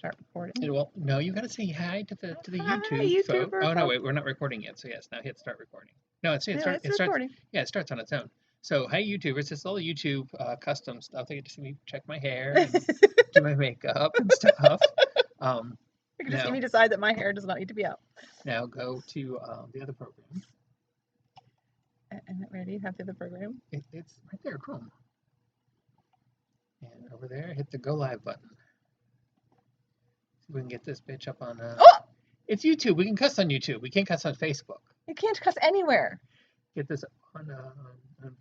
start recording. It will. No, you got to say hi to the Hi, YouTube folk. YouTuber Oh no, folk. wait, we're not recording yet. So yes, now hit start recording. No, it No, starts. it's It starts. recording. Yeah, it starts on its own. So hi YouTubers, this is all the YouTube custom stuff. They get to see me check my hair, and do my makeup and stuff. You can just see Now, me decide that my hair does not need to be out. now go to the other program. And ready to have the other program? It's right there, Chrome. And over there, hit the go live button. So we can get this bitch up on. Oh! It's YouTube. We can cuss on YouTube. We can't cuss on Facebook. You can't cuss anywhere. Get this on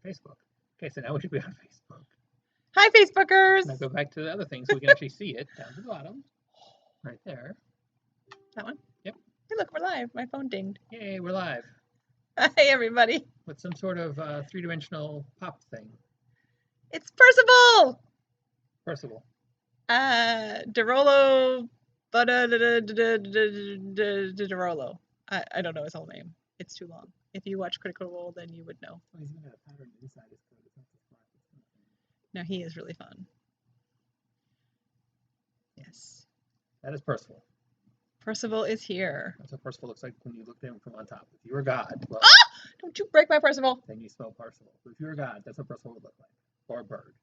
Facebook. Okay, so now we should be on Facebook. Hi, Facebookers. Now go back to the other thing so we can actually see it down to the bottom. Right there. That one? Yep. Hey, look, we're live. My phone dinged. Yay, we're live. Hi, everybody. With some sort of three-dimensional pop thing. It's Percival. Percival. Derolo. Derolo. I don't know his whole name. It's too long. If you watch Critical Role, then you would know. Oh, he's even got a pattern inside his code. It's not just black. No, he is really fun. Yes. That is Percival. Percival is here. That's what Percival looks like when you look at him from on top. If you were God, well, Don't you break my Percival. then you spell Percival. But if you were God, that's what Percival would look like. Or a bird.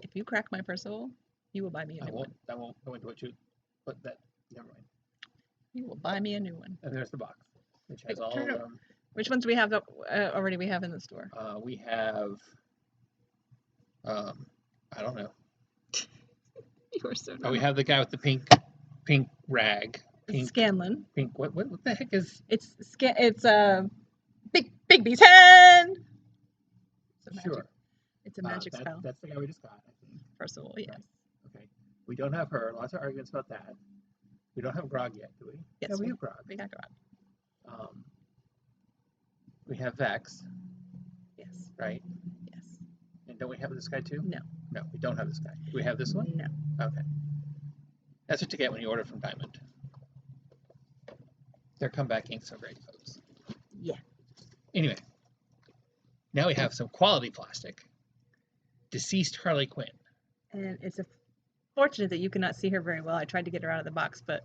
If you crack my Percival, you will buy me a new one. I won't go into what you. But that. Never mind. You will buy me a new one. And there's the box, which has Wait, all turn of it them. Which ones do we have already? We have in the store. We have. I don't know. You are so. Oh, we have the guy with the pink rag. Pink. Scanlan. Pink. What the heck is? It's Big B's hand. It's a Sure. magic. It's a magic spell. That's the guy we just got, I think. Percival, yes. Right. Okay. We don't have her. Lots of arguments about that. We don't have Grog yet, do we? Yes, Yeah, we have Grog. We got Grog. We have Vex, Yes. right? Yes. And don't we have this guy too? No. No, we don't have this guy. Do we have this one? No. Okay. That's what you get when you order from Diamond. Their comeback inks are great, folks. Yeah. Anyway, now we have some quality plastic. Deceased Harley Quinn. And it's fortunate that you cannot see her very well. I tried to get her out of the box, but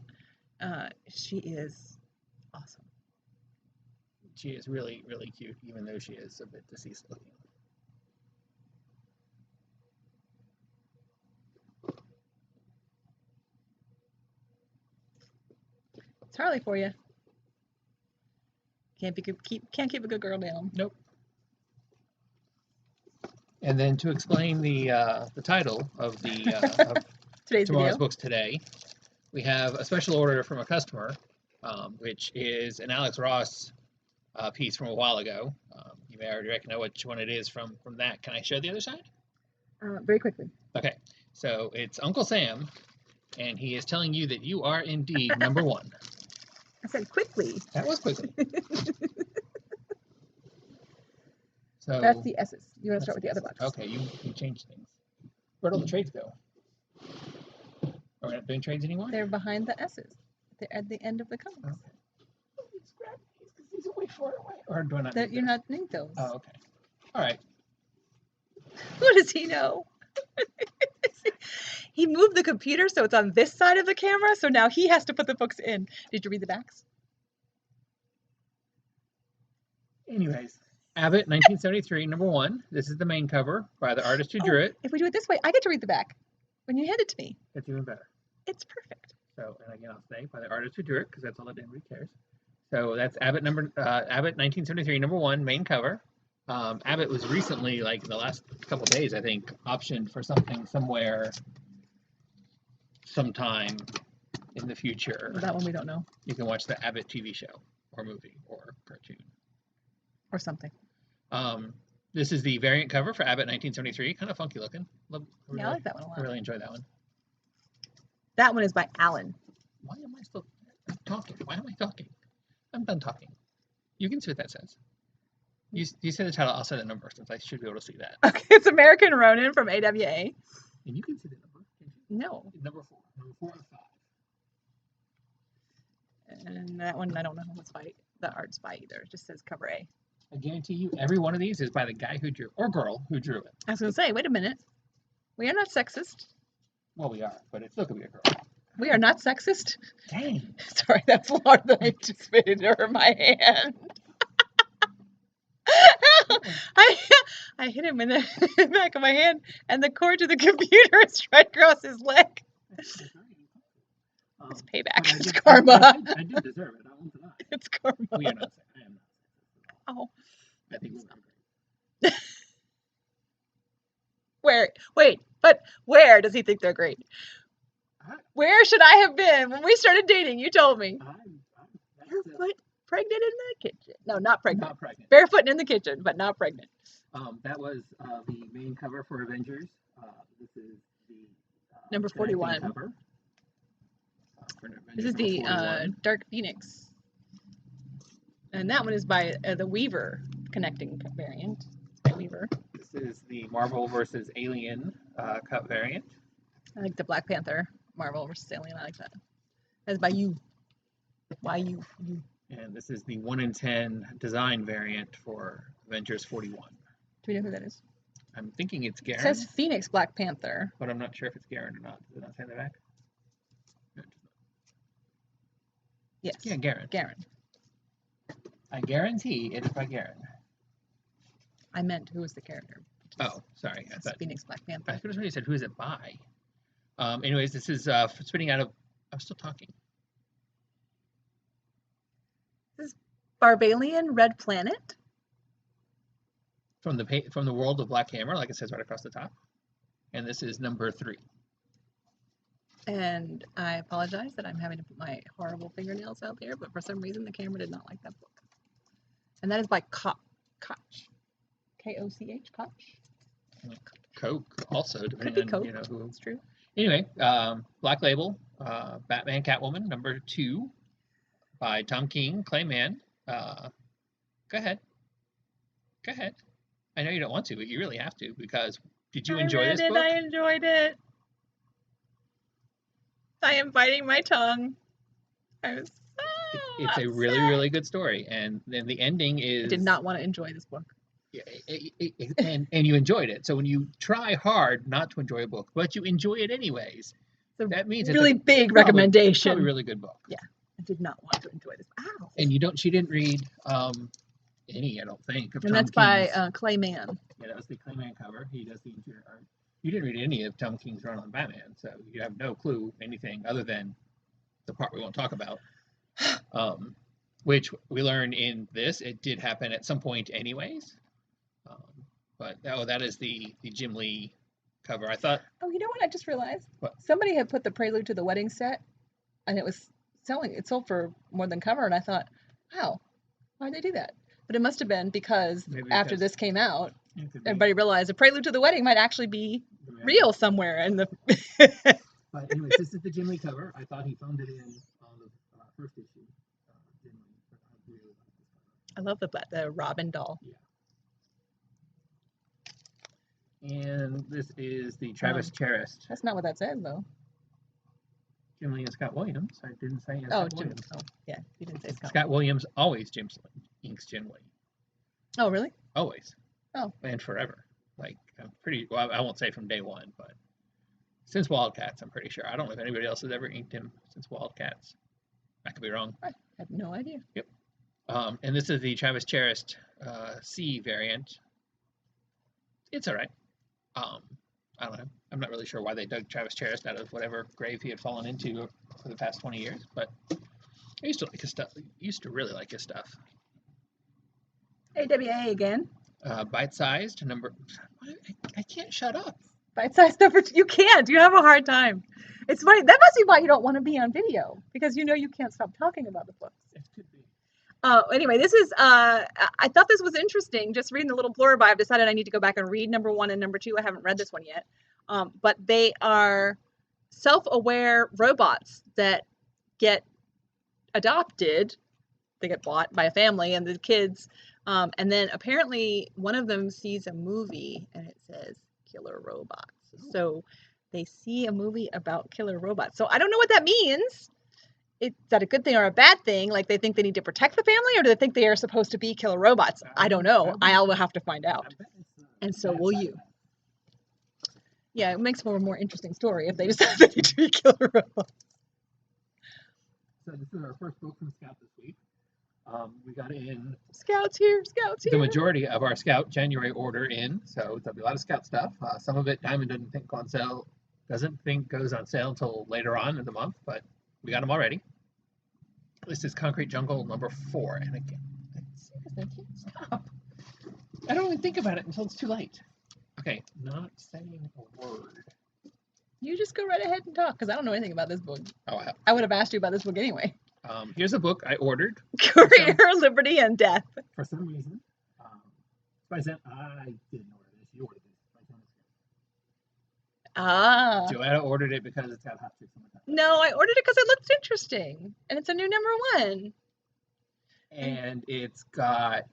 she is awesome. She is really, really cute, even though she is a bit deceased looking. It's Harley for you. Can't keep a good girl down. Nope. And then to explain the title of the of Today's tomorrow's video. books today, we have a special order from a customer, which is an Alex Ross piece from a while ago. You may already recognize which one it is from that. Can I show the other side? Very quickly. Okay, so it's Uncle Sam, and he is telling you that you are indeed number one. I said quickly. That was quickly. So That's the S's. You want to start with the other box? Okay, you changed things. Where'd all the trades go? Are we not doing trades anymore? They're behind the S's. They're at the end of the comics. Okay. Let's grab these because these are way far away. Or do I not? You're not need those. Oh, okay. All right. What does he know? He moved the computer so it's on this side of the camera, so now he has to put the books in. Did you read the backs? Anyways, Abbott, 1973, number one. This is the main cover by the artist who drew it. If we do it this way, I get to read the back when you hand it to me. It's even better. It's perfect. So, and again, I'll say by the artist who drew it because that's all that anybody cares. So that's Abbott, Abbott, 1973, number one, main cover. Abbott was recently, like in the last couple days, I think, optioned for something somewhere, sometime in the future. That one we don't know. You can watch the Abbott TV show or movie or cartoon. Or something. This is the variant cover for Abbott 1973. Kind of funky looking. Yeah, I like that one a lot. I really enjoy that one. That one is by Alan. Why am I still talking? Why am I talking? I'm done talking. You can see what that says. You say the title, I'll say the number since I should be able to see that. Okay, it's American Ronin from AWA. And you can see the number, can't you? No. Number 4. Number 4 of 5. And that one, I don't know who it's by. The art's by either. It just says cover A. I guarantee you every one of these is by the guy who drew, or girl who drew it. I was going to say, wait a minute. We are not sexist. Well, we are, but it still could be a girl. We are not sexist. Dang. Sorry, that's harder than I anticipated to hurt my hand. I hit him in the back of my hand, and the cord to the computer is right across his leg. It's payback. It's karma. I did deserve it. I won't deny. It's karma. We are not. I am not. Oh. I think we're great. Where does he think they're great? Where should I have been when we started dating? You told me. Barefoot, pregnant in the kitchen. No, not pregnant. Not pregnant. Barefoot in the kitchen, but not pregnant. That was the main cover for Avengers. This is the number 41. Cover. This is the Dark Phoenix. And that one is by the Weaver connecting variant. By Weaver. This is the Marvel versus Alien cut variant. I like the Black Panther Marvel versus Alien. I like that. That's by you. Why you? And this is the 1 in 10 design variant for Avengers 41. Do we know who that is? I'm thinking it's Garen. It says Phoenix Black Panther. But I'm not sure if it's Garen or not. Does it not say in the back? No, yes. Yeah, Garen. Garen. I guarantee it is by Garen. I meant who was the character. Oh, sorry. I thought Phoenix Black Panther. I could have really said who is it by. Anyways, this is spinning out of. I'm still talking. This is Barbalian Red Planet. From the world of Black Hammer, like it says right across the top. And this is number 3. And I apologize that I'm having to put my horrible fingernails out there, but for some reason the camera did not like that book. And that is by Koch. K-O-C-H, Koch. Coke also, depending on Coke. who. It's true. Anyway, Black Label, Batman Catwoman, number 2 by Tom King, Clayman. Go ahead. I know you don't want to, but you really have to, because did you enjoy this book? I enjoyed it. I am biting my tongue. I was It's a really, really good story, and then the ending is. I did not want to enjoy this book. And you enjoyed it. So when you try hard not to enjoy a book, but you enjoy it anyways, that means it's really big recommendation. Probably a really good book. Yeah, I did not want to enjoy this. Ow. And she didn't read any, I don't think. And that's by Clayman. Yeah, that was the Clayman cover. He does the interior art. You didn't read any of Tom King's run on Batman, so you have no clue anything other than the part we won't talk about. Which we learned in this, it did happen at some point anyways. But that is the Jim Lee cover. I thought. Oh, you know what? I just realized. What? Somebody had put the Prelude to the Wedding set, and it was selling. It sold for more than cover, and I thought, wow, why'd they do that? But it must have been because after this came out, everybody realized the Prelude to the Wedding might actually be real somewhere in the. But anyways, this is the Jim Lee cover. I thought he phoned it in on the first issue. Jim Lee. I really like this cover. I love the Robin doll. Yeah. And this is the Travis Charest. That's not what that says, though. Jim Lee and Scott Williams. I didn't say Scott Williams. Oh, yeah, you didn't say Scott. Scott Williams always inks Jim Lee. Oh, really? Always. Oh. And forever. Like, I'm pretty, well, I won't say from day one, but since Wildcats, I'm pretty sure. I don't know if anybody else has ever inked him since Wildcats. I could be wrong. I have no idea. Yep. And this is the Travis Charest C variant. It's all right. I don't know. I'm not really sure why they dug Travis Charest out of whatever grave he had fallen into for the past 20 years, but I used to like his stuff. I used to really like his stuff. AWA again. Bite-sized number. I can't shut up. Bite-sized number. You can't. You have a hard time. It's funny. That must be why you don't want to be on video, because you can't stop talking about the books. It could be. Anyway, this is, I thought this was interesting. Just reading the little blurb, I've decided I need to go back and read number 1 and number 2. I haven't read this one yet. But they are self-aware robots that get adopted. They get bought by a family and the kids. And then apparently one of them sees a movie and it says killer robots. So they see a movie about killer robots. So I don't know what that means. Is that a good thing or a bad thing? Like, they think they need to protect the family, or do they think they are supposed to be killer robots? I don't know. I will have to find out. And so will you. Yeah, it makes for a more interesting story if they decide they need to be killer robots. So this is our first book from Scout this week. We got in Scouts here, Scouts the here. majority of our Scout January order in, so there'll be a lot of Scout stuff. Some of it Diamond doesn't think goes on sale until later on in the month, but we got them already. This is Concrete Jungle number 4, and again, I can't stop. I don't even think about it until it's too late. Okay, not saying a word. You just go right ahead and talk, because I don't know anything about this book. Oh, I would have asked you about this book anyway. Here's a book I ordered. Career, Liberty, and Death. For some reason. I didn't order this. You ordered this. Ah. Joanna ordered it because it's got hot chicks on the cover. No, I ordered it because it looks interesting, and it's a new number 1. And it's got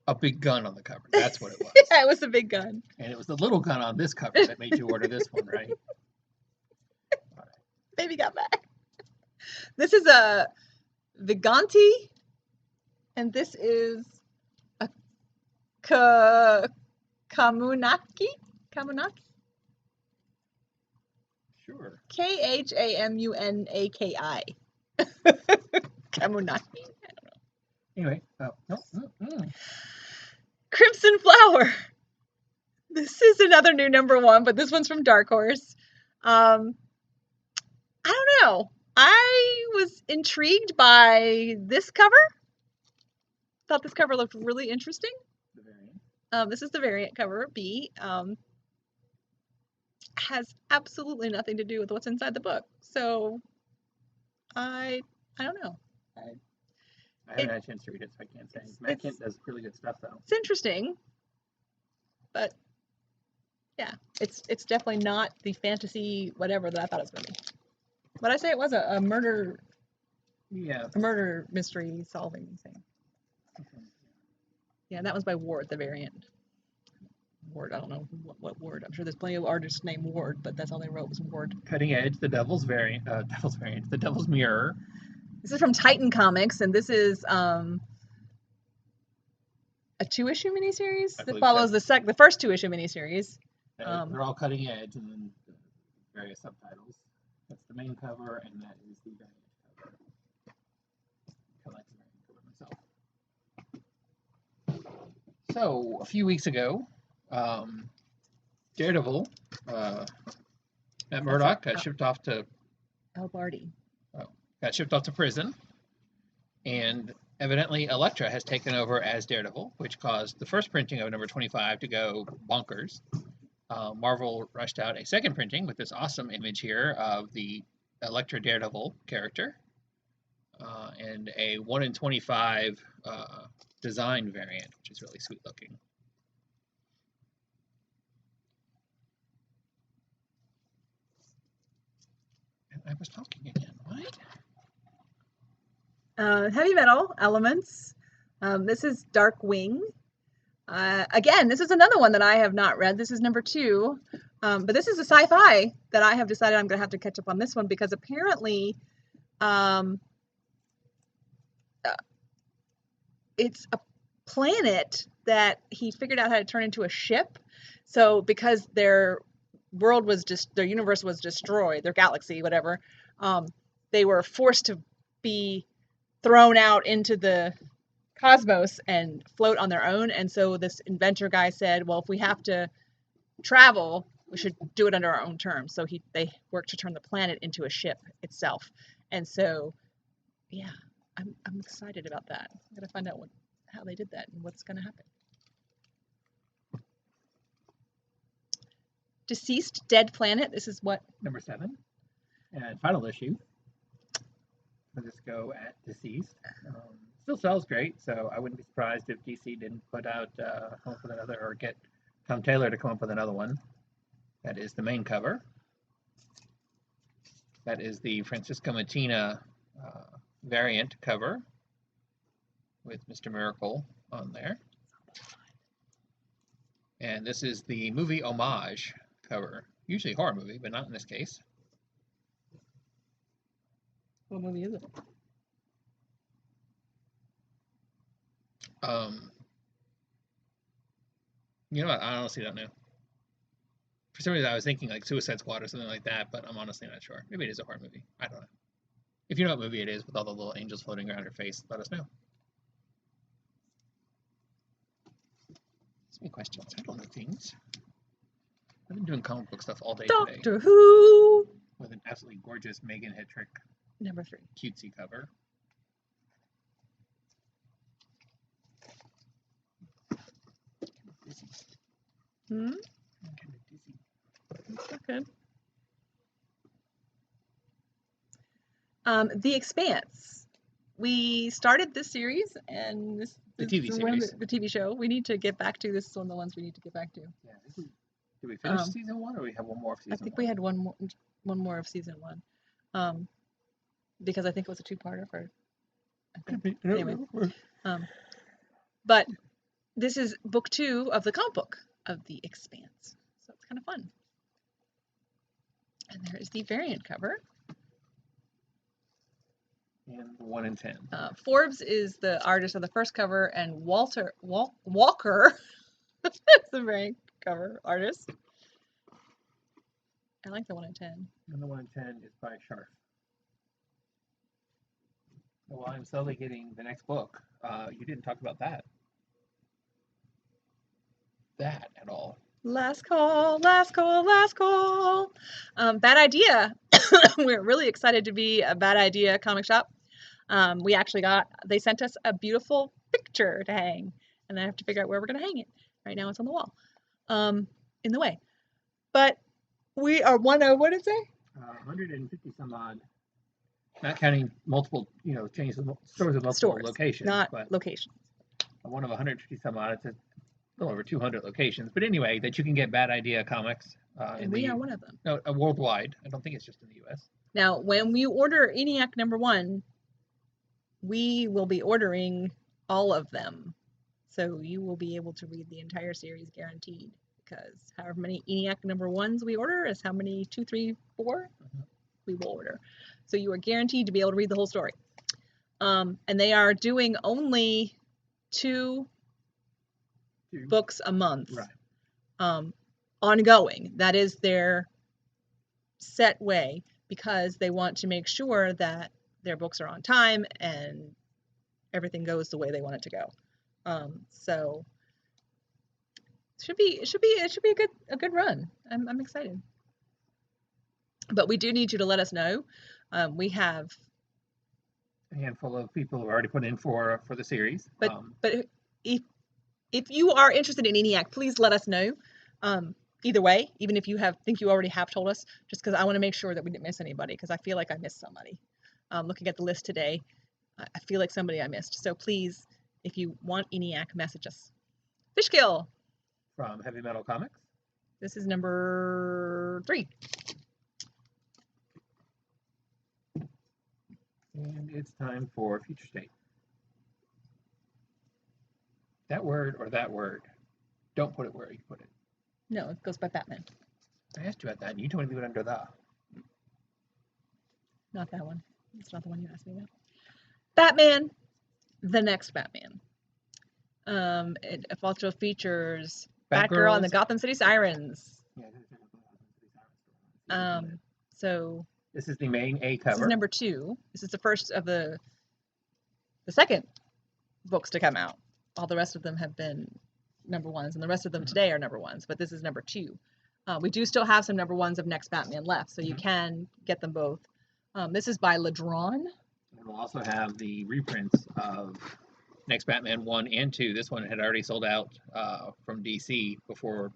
a big gun on the cover. That's what it was. Yeah, it was a big gun. And it was the little gun on this cover that made you order this one, right? All right. Baby got back. This is a Viganti, and this is a Kamunaki? Kamunaki? Sure. Khamunaki. Kamunaki? I don't know. Anyway, no. Crimson Flower. This is another new number 1, but this one's from Dark Horse. I don't know. I was intrigued by this cover. Thought this cover looked really interesting. The variant. This is the variant cover, B. Has absolutely nothing to do with what's inside the book. So I don't know. I haven't had a chance to read it, so I can't say. Matt Kent does really good stuff, though. It's interesting, but yeah, it's definitely not the fantasy whatever that I thought it was going to be. But I say it was a murder. Yeah. A murder mystery solving thing. Okay. Yeah, that was by Ward, the variant. Ward, I don't know what Ward. I'm sure there's plenty of artists named Ward, but that's all they wrote was Ward. Cutting Edge, the Devil's Mirror. This is from Titan Comics, and this is a 2-issue miniseries that follows the first 2-issue miniseries. They're all cutting edge, and then various subtitles. That's the main cover, and that is the variant cover. I like the variant cover myself. So, a few weeks ago, Daredevil, Matt Murdock got shipped off to prison, and evidently Elektra has taken over as Daredevil, which caused the first printing of number 25 to go bonkers. Marvel rushed out a second printing with this awesome image here of the Elektra Daredevil character, and a 1 in 25 design variant, which is really sweet looking. And I was talking again. What? Heavy Metal Elements. This is Dark Wing. Again, this is another one that I have not read. This is number 2. But this is a sci-fi that I have decided I'm going to have to catch up on this one because apparently it's a planet that he figured out how to turn into a ship. So because their universe was destroyed, their galaxy, whatever, they were forced to be thrown out into the cosmos and float on their own. And so this inventor guy said, well, if we have to travel, we should do it under our own terms. So they worked to turn the planet into a ship itself. And so, yeah, I'm excited about that. I'm gonna find out how they did that and what's gonna happen. Deceased Dead Planet. This is what? Number 7. And final issue. Let us go at Deceased. Still sells great, so I wouldn't be surprised if DC didn't put out come up with another, or get Tom Taylor to come up with another one. That is the main cover. That is the Francisco Mattina variant cover with Mr. Miracle on there. And this is the movie homage cover. Usually a horror movie, but not in this case. What movie is it? You know what? I honestly don't know. For some reason, I was thinking like Suicide Squad or something like that, but I'm honestly not sure. Maybe it is a horror movie. I don't know. If you know what movie it is with all the little angels floating around her face, let us know. Ask me questions. I don't know things. I've been doing comic book stuff all day today. Doctor Who. With an absolutely gorgeous Megan Hittrick Number 3. cutesy cover. Hmm? I'm kind of dizzy. That's not good. The Expanse. We started this series, and this The is TV series. the TV show. We need to get back to. This is one of the ones we need to get back to. Yeah, did we finish season 1, or we have one more of season 1? I think we had one more of season 1, because I think it was a 2-parter. Anyway, but this is book 2 of the comic book of The Expanse, so it's kind of fun. And there is the variant cover. And 1 in 10. Forbes is the artist of the first cover, and Walker is the variant cover artist. I like the 1 in 10. And the 1 in 10 is by Sharf. Well, I'm slowly getting the next book. You didn't talk about that at all. Last call, last call, last call. Bad Idea. We're really excited to be a Bad Idea comic shop. They sent us a beautiful picture to hang, and I have to figure out where we're going to hang it. Right now it's on the wall, in the way. But we are what did it say? 150 some odd. Not counting multiple, chains of stores with multiple locations. Not but locations. One of 150 some odd. It's a little over 200 locations. But anyway, that you can get Bad Idea comics. And we are one of them. No, worldwide. I don't think it's just in the U.S. Now, when we order ENIAC number 1, we will be ordering all of them. So you will be able to read the entire series guaranteed, because however many ENIAC number 1s we order is how many 2, 3, 4 we will order. So you are guaranteed to be able to read the whole story. And they are doing only 2 books a month. Right. Ongoing. That is their set way, because they want to make sure that their books are on time and everything goes the way they want it to go. So it should be a good run. I'm excited. But we do need you to let us know. We have a handful of people who already put in for the series. But if you are interested in ENIAC, please let us know. Either way, even if you think you already have told us, just because I want to make sure that we didn't miss anybody, because I feel like I missed somebody. Looking at the list today, I feel like somebody I missed. So please, if you want ENIAC, message us. Fishkill. From Heavy Metal Comics. This is number 3. And it's time for Future State. That word or that word. Don't put it where you put it. No, it goes by Batman. I asked you about that, and you told me to leave it under the. Not that one. It's not the one you asked me about. Batman, the next Batman. It also features Batgirl and the Gotham City Sirens. So this is the main A cover. This is number 2. This is the first of the second books to come out. All the rest of them have been number 1s, and the rest of them today are number 1s, but this is number 2. We do still have some number 1s of Next Batman left, so you can get them both. This is by Ladron. And we'll also have the reprints of Next Batman 1 and 2. This one had already sold out from DC before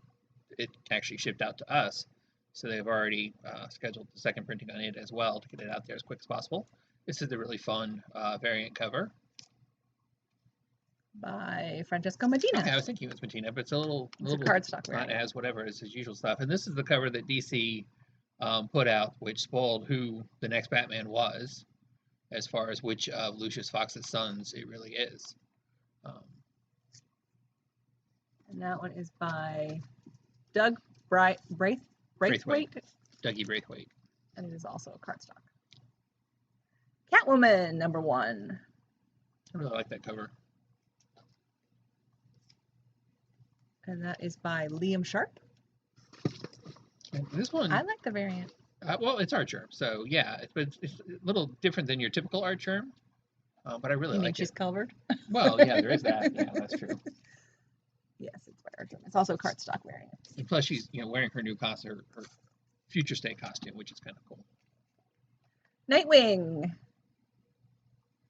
it actually shipped out to us. So they've already scheduled the second printing on it as well to get it out there as quick as possible. This is the really fun variant cover. By Francesco Medina. Okay, I was thinking it was Medina, but it's a little cardstock not as whatever as his usual stuff. And this is the cover that DC put out, which spoiled who the next Batman was, as far as which of Lucius Fox's sons it really is. And that one is by Doug Braithwaite. Dougie Braithwaite. And it is also a cardstock. Catwoman, number 1. I really like that cover. And that is by Liam Sharp. And this one, I like the variant. well, it's art germ, so yeah, it's a little different than your typical art germ, but I really You mean like she's it. covered? Well, yeah, there is that. Yeah, that's true. Yes, it's by art germ. It's also cardstock variant. And plus, she's wearing her new costume, her future state costume, which is kind of cool. Nightwing.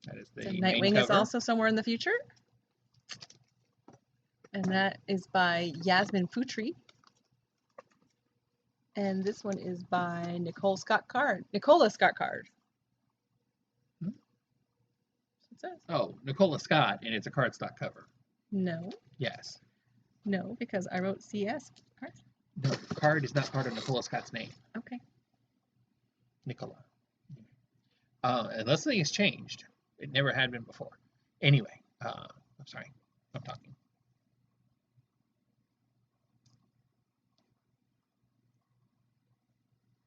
That is the So main Nightwing is cover. also somewhere in the future. And that is by Yasmin Futri. And this one is by Nicola Scott Card. Hmm? It says. Oh, Nicola Scott, and it's a cardstock cover. No. Yes. No, because I wrote CS. Card. No, card is not part of Nicola Scott's name. Okay. Nicola. Unless something has changed. It never had been before. Anyway, I'm sorry. I'm talking.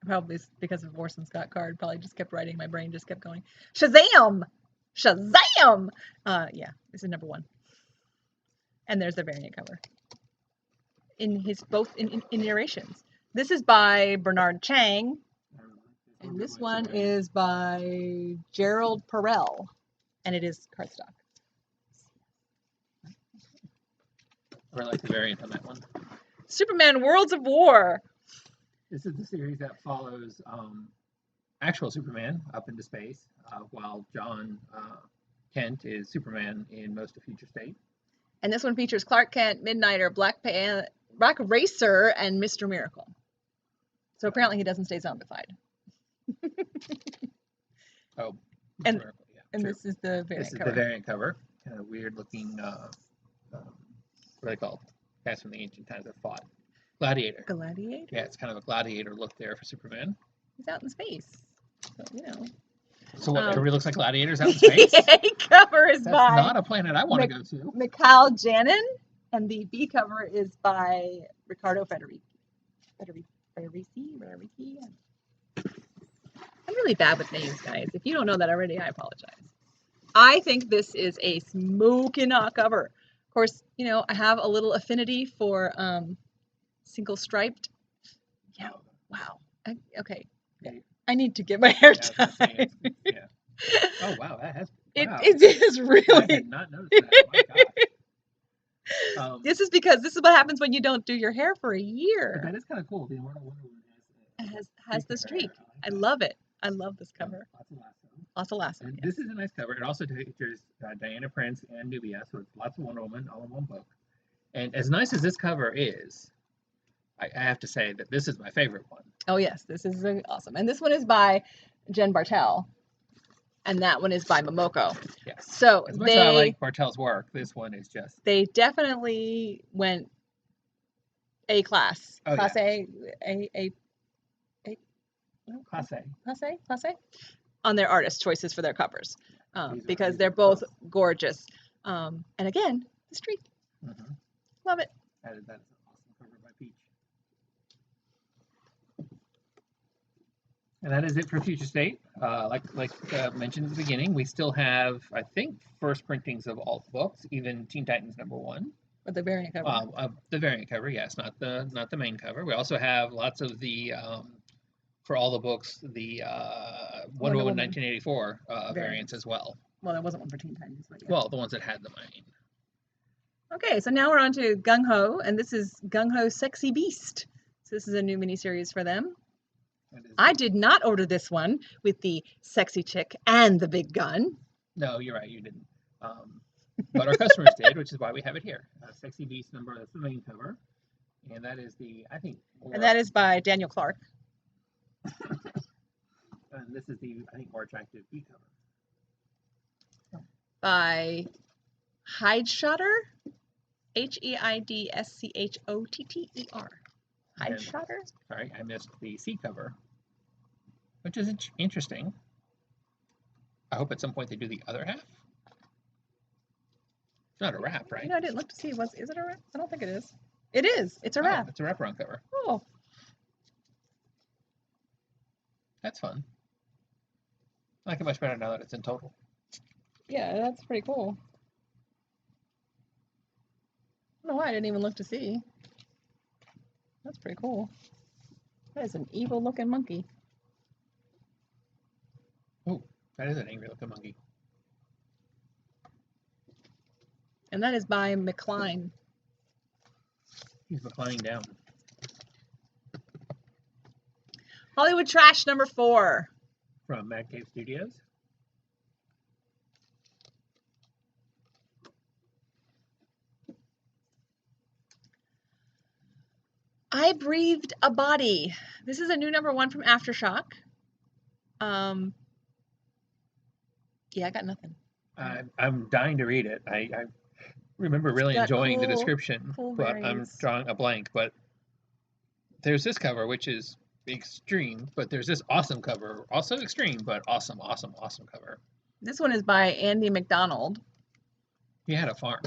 Probably because of Orson Scott Card. Probably just kept writing. My brain just kept going. Shazam! Shazam! Yeah, this is number 1. And there's the variant cover. In his both in iterations. This is by Bernard Chang. And this one is by Gerald Perel. And it is cardstock. I really like the variant on that one. Superman Worlds of War. This is the series that follows actual Superman up into space, while John Kent is Superman in most of Future State. And this one features Clark Kent, Midnighter, Black Racer, and Mr. Miracle. So apparently he doesn't stay zombified. Oh, Mr. And, Miracle, yeah. and True. this is the variant This is cover. the variant cover. Kind of weird looking, what are they called? Guys from the ancient times that fought. Gladiator. Gladiator? Yeah, it's kind of a gladiator look there for Superman. He's out in space. So, So what, everybody looks like gladiators out in space? The A cover is That's by not a planet I want to go to. Mikhail Janin, and the B cover is by Ricardo Federici. I'm really bad with names, guys. If you don't know that already, I apologize. I think this is a smoking hot cover. Of course, I have a little affinity for single striped. Yeah. Wow. Okay. I need to get my hair tied. Yeah. Oh wow, that has. Wow. It is really. I did not notice that. My gosh. This is what happens when you don't do your hair for a year. But that is kind of cool. The Immortal Wonder Woman has the streak. I love it. I love this cover. Lots of lasso. And this is a nice cover. It also features Diana Prince and Nubia, so it's lots of Wonder Woman all in one book. And as nice as this cover is, I have to say that this is my favorite one. Oh yes, this is awesome. And this one is by Jen Bartel, and that one is by Momoko. Yes. So as much as I like Bartel's work, this one is just. They definitely went A class. Oh, class yeah. Class A on their artist choices for their covers, because they're both gorgeous. And again, the streak. Mm-hmm. Love it. That is an awesome cover by Peach. And that is it for Future State. Like mentioned at the beginning, we still have, I think, first printings of all the books, even Teen Titans #1. With the variant cover. The variant cover, yes, not the main cover. We also have lots of the for all the books, the Wonder Woman 1984 variants as well. Well, there wasn't one for Teen Titans. But yeah. Well, the ones that had them, I mean. Okay, so now we're on to Gung Ho, and this is Gung Ho Sexy Beast. So this is a new miniseries for them. I did not order this one with the sexy chick and the big gun. No, you're right, you didn't. But our customers did, which is why we have it here. Sexy Beast number, that's the main cover. And that is And that is by Daniel Clark. And this is the, I think, more attractive B cover. By Heidschotter. Heidschotter. Heidschotter? Sorry, I missed the C cover, which is interesting. I hope at some point they do the other half. It's not a wrap, right? I didn't look to see. Is it a wrap? I don't think it is. It is. It's a wrap. It's a wraparound cover. Oh. That's fun. I like it much better now that it's in total. Yeah, that's pretty cool. I don't know why I didn't even look to see. That's pretty cool. That is an evil-looking monkey. Oh, that is an angry-looking monkey. And that is by McCline. He's reclining down. Hollywood Trash number 4. From Mad Cave Studios. I Breathed a Body. This is a new number 1 from Aftershock. Yeah, I got nothing. I'm dying to read it. I remember really enjoying the description, but I'm drawing a blank. But there's this cover, which is extreme, but there's this awesome cover, also extreme, but awesome cover. This one is by Andy McDonald. He had a farm.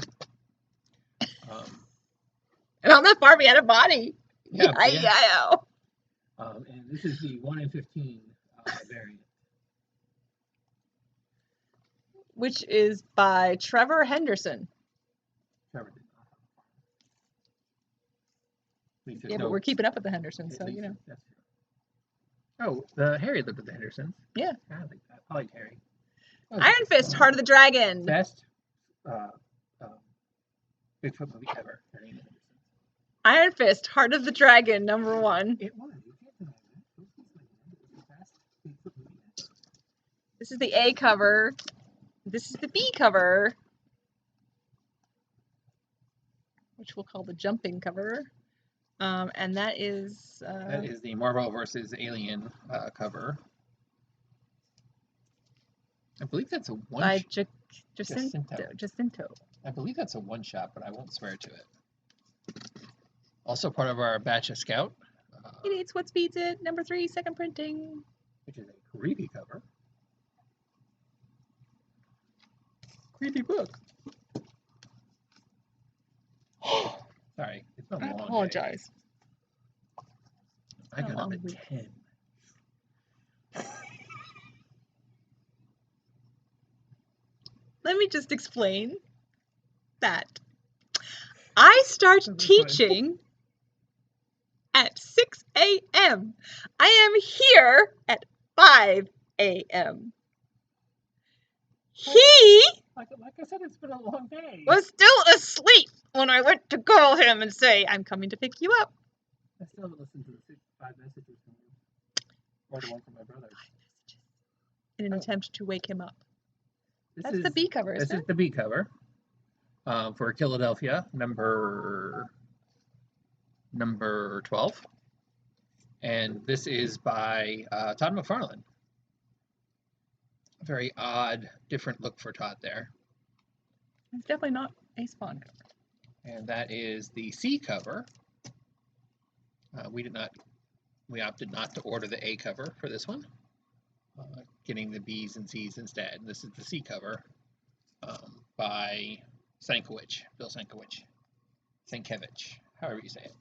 And on the farm, he had a body. Yeah. And this is the 1 in 15 variant. Which is by Trevor Henderson. Trevor did not. Yeah, but we're keeping up with the Hendersons, so you know. That's true. Oh, Harry lived with the Hendersons. Yeah. I like that. I like Harry. Iron Fist, Heart of the Dragon. Best Bigfoot movie ever. Iron Fist, Heart of the Dragon, number 1. It was. This is the A cover. This is the B cover, which we'll call the jumping cover. And that is the Marvel vs. Alien cover. I believe that's a one. By Jacinto. I believe that's a one shot, but I won't swear to it. Also part of our batch of Scout. It eats what speeds it. Number 3, second printing. Which is a creepy cover. Creepy book. Sorry, it's been a long day. I apologize. I got up at 10. Let me just explain that I start teaching at 6 a.m. I am here at 5 a.m. He like I said, it's been a long day. Was still asleep when I went to call him and say, I'm coming to pick you up. I still haven't listened to the 5 messages from you. Or the one from my brother. 5 messages. In an attempt to wake him up. That's the B cover, isn't it? This is the B cover. For Philadelphia, number 12. And this is by Todd McFarlane. A very odd, different look for Todd there. It's definitely not a Spawn cover. And that is the C cover. We opted not to order the A cover for this one. Getting the B's and C's instead. This is the C cover by Bill Sienkiewicz, however you say it.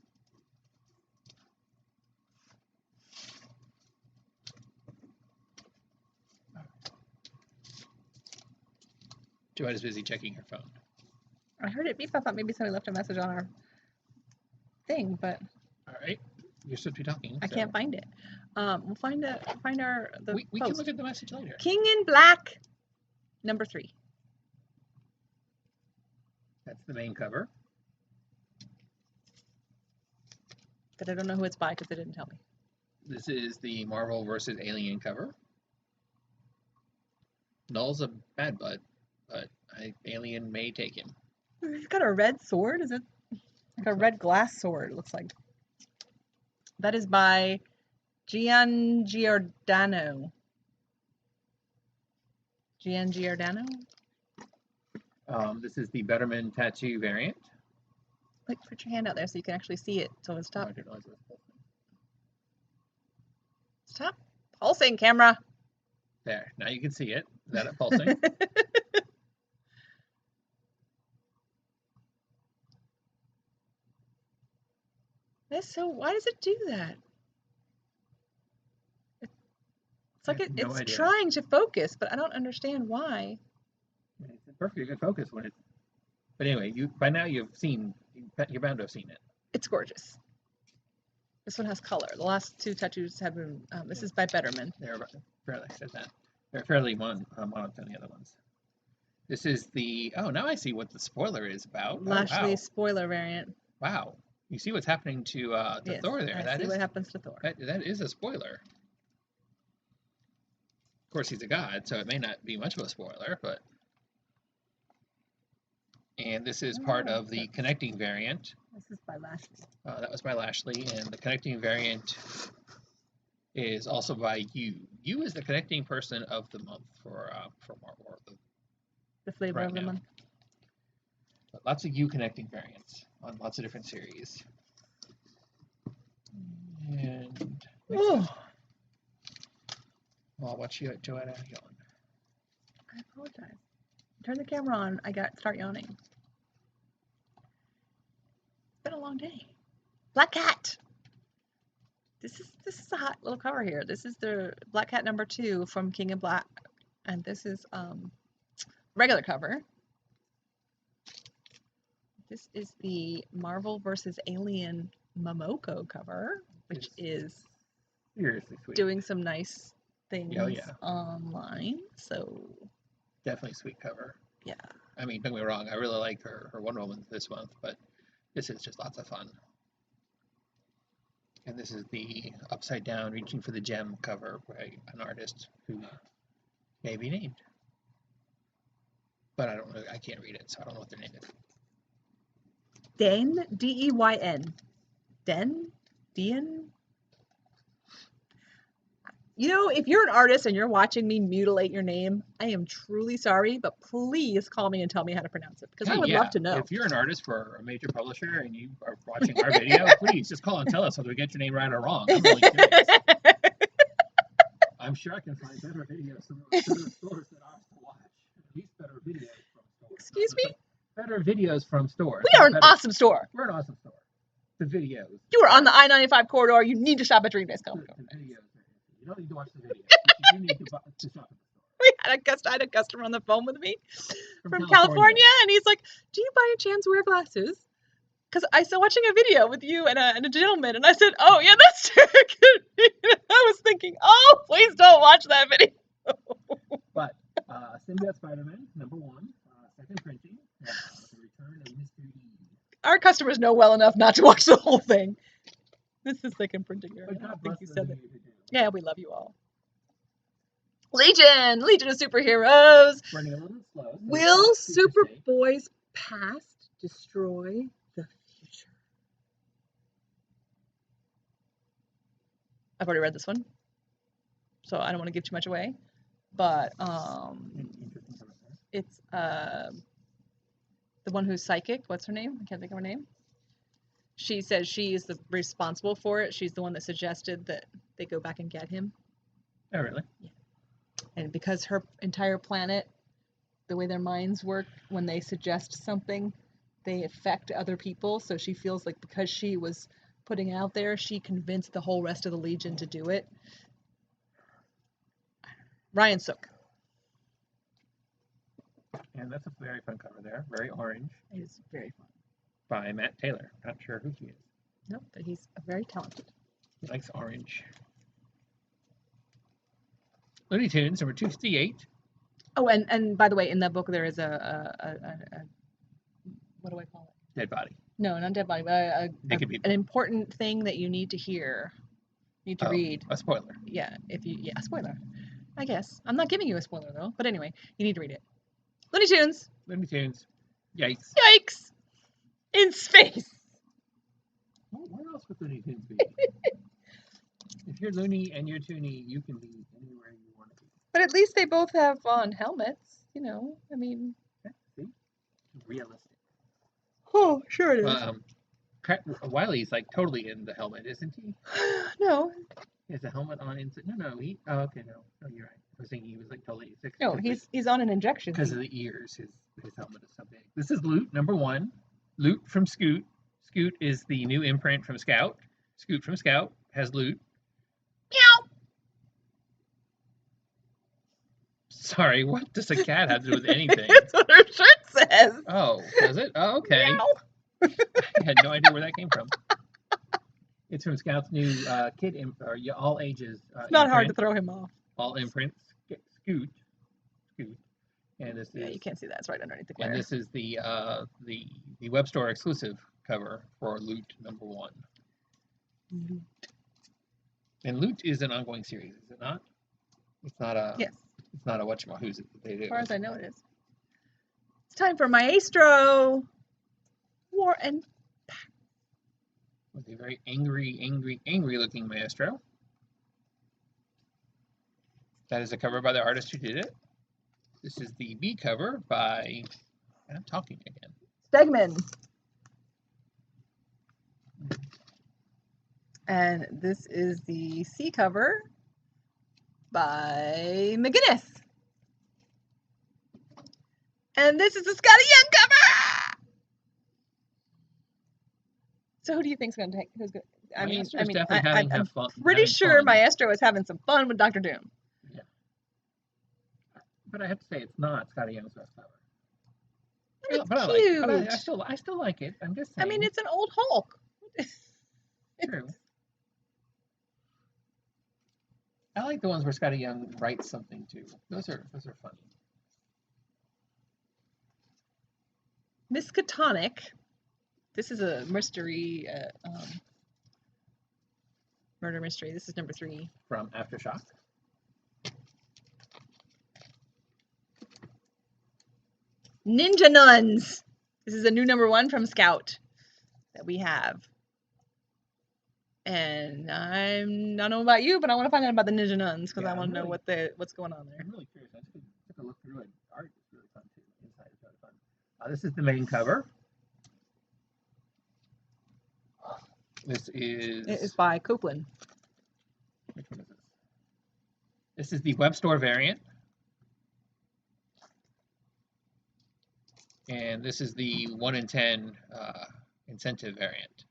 Joanna's busy checking her phone. I heard it beep. I thought maybe somebody left a message on our thing, but. All right, you're supposed to be talking. I can't find it. We'll find our. We can look at the message later. King in Black, number 3. That's the main cover. But I don't know who it's by because they didn't tell me. This is the Marvel vs. Alien cover. Null's a bad bud, but Alien may take him. He's got a red sword. Is it like a red glass sword? It looks like. That is by Gian Giordano. This is the Betterman tattoo variant. Like, put your hand out there so you can actually see it. So it's stop. Stop pulsing, camera. There. Now you can see it. Is that it pulsing? Why does it do that? It's like it's trying to focus, but I don't understand why. It's a perfectly good focus when it's. But anyway, by now you're bound to have seen it. It's gorgeous. This one has color. The last two tattoos have been. This is by Betterman. They're fairly, I said that. They're fairly mono than the other ones. This is the. Oh, now I see what the spoiler is about. Lashley wow. spoiler variant. Wow. You see what's happening to Yes, Thor there. I see what happens to Thor. That is a spoiler. Of course, he's a god, so it may not be much of a spoiler, but. And this is part of the connecting variant. This is by Lashley. That was by Lashley, and the connecting variant is also by you. You is the connecting person of the month for Marvel. The flavor right of the now. month. But lots of you connecting variants on lots of different series. And Oh, I'll watch you, Joanna, yawn. I apologize. Turn the camera on. Start yawning. It's been a long day. Black Cat. This is a hot little cover here. This is the Black Cat #2 from King of Black, and this is regular cover. This is the Marvel vs. Alien Momoko cover, which is seriously sweet. doing some nice things yeah. online. So definitely sweet cover. Yeah. I mean, don't get me wrong. I really like her Wonder Woman this month, but this is just lots of fun. And this is the upside down reaching for the gem cover by an artist who may be named. But I can't read it, so I don't know what their name is. Den, D-E-Y-N. Dean? You know, if you're an artist and you're watching me mutilate your name, I am truly sorry, but please call me and tell me how to pronounce it, because I would love to know. If you're an artist for a major publisher and you are watching our video, please just call and tell us whether we get your name right or wrong. I'm really curious. I'm sure I can find better videos from better stores than ours to watch. At least better videos from stores. Excuse me? Better videos from stores. We are an awesome store. We're an awesome store. The videos. You are on the I-95 corridor. You need to shop at DreamDazeCFG. The videos. You don't need to watch the videos, but you do need to shop at the store. I had a customer on the phone with me from California, and he's like, "Do you by chance wear glasses?" Because I saw watching a video with you and a gentleman, and I said, "Oh yeah, that's true." I was thinking, "Oh, please don't watch that video." But Symbiote Spider-Man #1, second printing, the return of Mr. E. Our customers know well enough not to watch the whole thing. This is second printing here. I don't think you said that. Yeah, we love you all. Legion of Superheroes. Running a little slow. Will Superboy's past destroy the future? I've already read this one, so I don't want to give too much away. But it's the one who's psychic. What's her name? I can't think of her name. She says she is responsible for it. She's the one that suggested that they go back and get him. Oh, really? Yeah. And because her entire planet, the way their minds work, when they suggest something, they affect other people. So she feels like because she was putting out there, she convinced the whole rest of the Legion to do it. Ryan Sook. And that's a very fun cover there. Very orange. It is very fun. By Matt Taylor. Not sure who he is. No, but he's very talented. He likes orange. Looney Tunes #258. Oh, and by the way, in that book there is a what do I call it? Dead body. No, not dead body, but Naked an important thing that you need to hear, read. A spoiler. Yeah, a spoiler. I guess I'm not giving you a spoiler though. But anyway, you need to read it. Looney Tunes. Looney Tunes. Yikes. Yikes! In space. Where else would Looney Tunes be? If you're Looney and you're Toony, you can be anywhere you want to be. But at least they both have on helmets. You know, I mean. Yeah, see? Realistic. Oh, sure it is. Wiley's like totally in the helmet, isn't he? No. He has a helmet on inside. No, he. Oh, okay, no, you're right. I was thinking he was like totally. No, he's on an injection. Because of the ears, his helmet is so big. This is Loot #1. Loot from Scoot. Scoot is the new imprint from Scout. Scoot from Scout has Loot. Meow. Sorry, what does a cat have to do with anything? That's what her shirt says. Oh, does it? Oh, okay. Meow. I had no idea where that came from. It's from Scout's new all ages. It's not hard to imprint. throw him off. All imprints. Scoot. And this Yeah, is you can't see that. It's right underneath the and glare. this is the web store exclusive cover for Loot #1. Loot. And Loot is an ongoing series, is it not? It's not a. Yes. It's not a whatchamahoo's that they do. As far as I know, it is. It's time for Maestro. War and With a very angry looking Maestro. That is a cover by the artist who did it. This is the B cover by. I'm talking again. Stegman. And this is the C cover by McGinnis. And this is the Scotty Young cover. So who do you think's going to take? Who's going? I'm pretty sure Maestro is having some fun with Dr. Doom. Yeah. But I have to say it's not Scotty Young's best cover. It's but cute. I still like it. I'm just saying. I mean, it's an old Hulk. True. I like the ones where Scotty Young writes something too. Those are funny. Miskatonic. This is a mystery, murder mystery. This is #3 from Aftershock. Ninja Nuns. This is a new #1 from Scout that we have. And I don't know about you, but I want to find out about the Ninja Nuns because I want to know what's going on there. I'm really curious. I took a look through it. The art is really fun too. Inside is really fun. This is the main cover. This is. It is by Copeland. Which one is this? This is the web store variant. And this is the 1 in 10 incentive variant.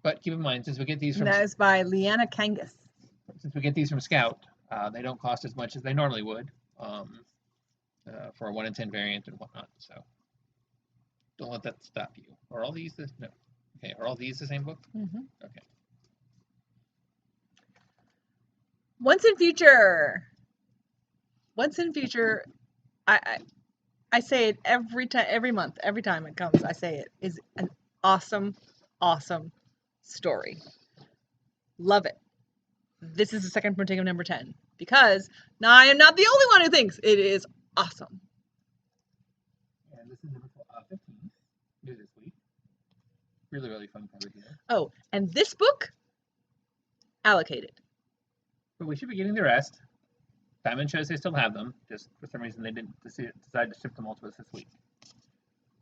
But keep in mind, since we get these from that is by Leanna Kangas. Since we get these from Scout, they don't cost as much as they normally would for a 1 in 10 variant and whatnot. So don't let that stop you. Are all these no? Okay, are all these the same book? Mm-hmm. Okay. Once in Future. Once in Future. I say it every month, every time it comes. I say it is an awesome story. Love it. This is the second printing of #10 because now I am not the only one who thinks it is awesome. And this is #15, new this week. Really fun cover here. Oh, and this book allocated. But we should be getting the rest. Diamond shows they still have them. Just for some reason they didn't decide to ship them all to us this week.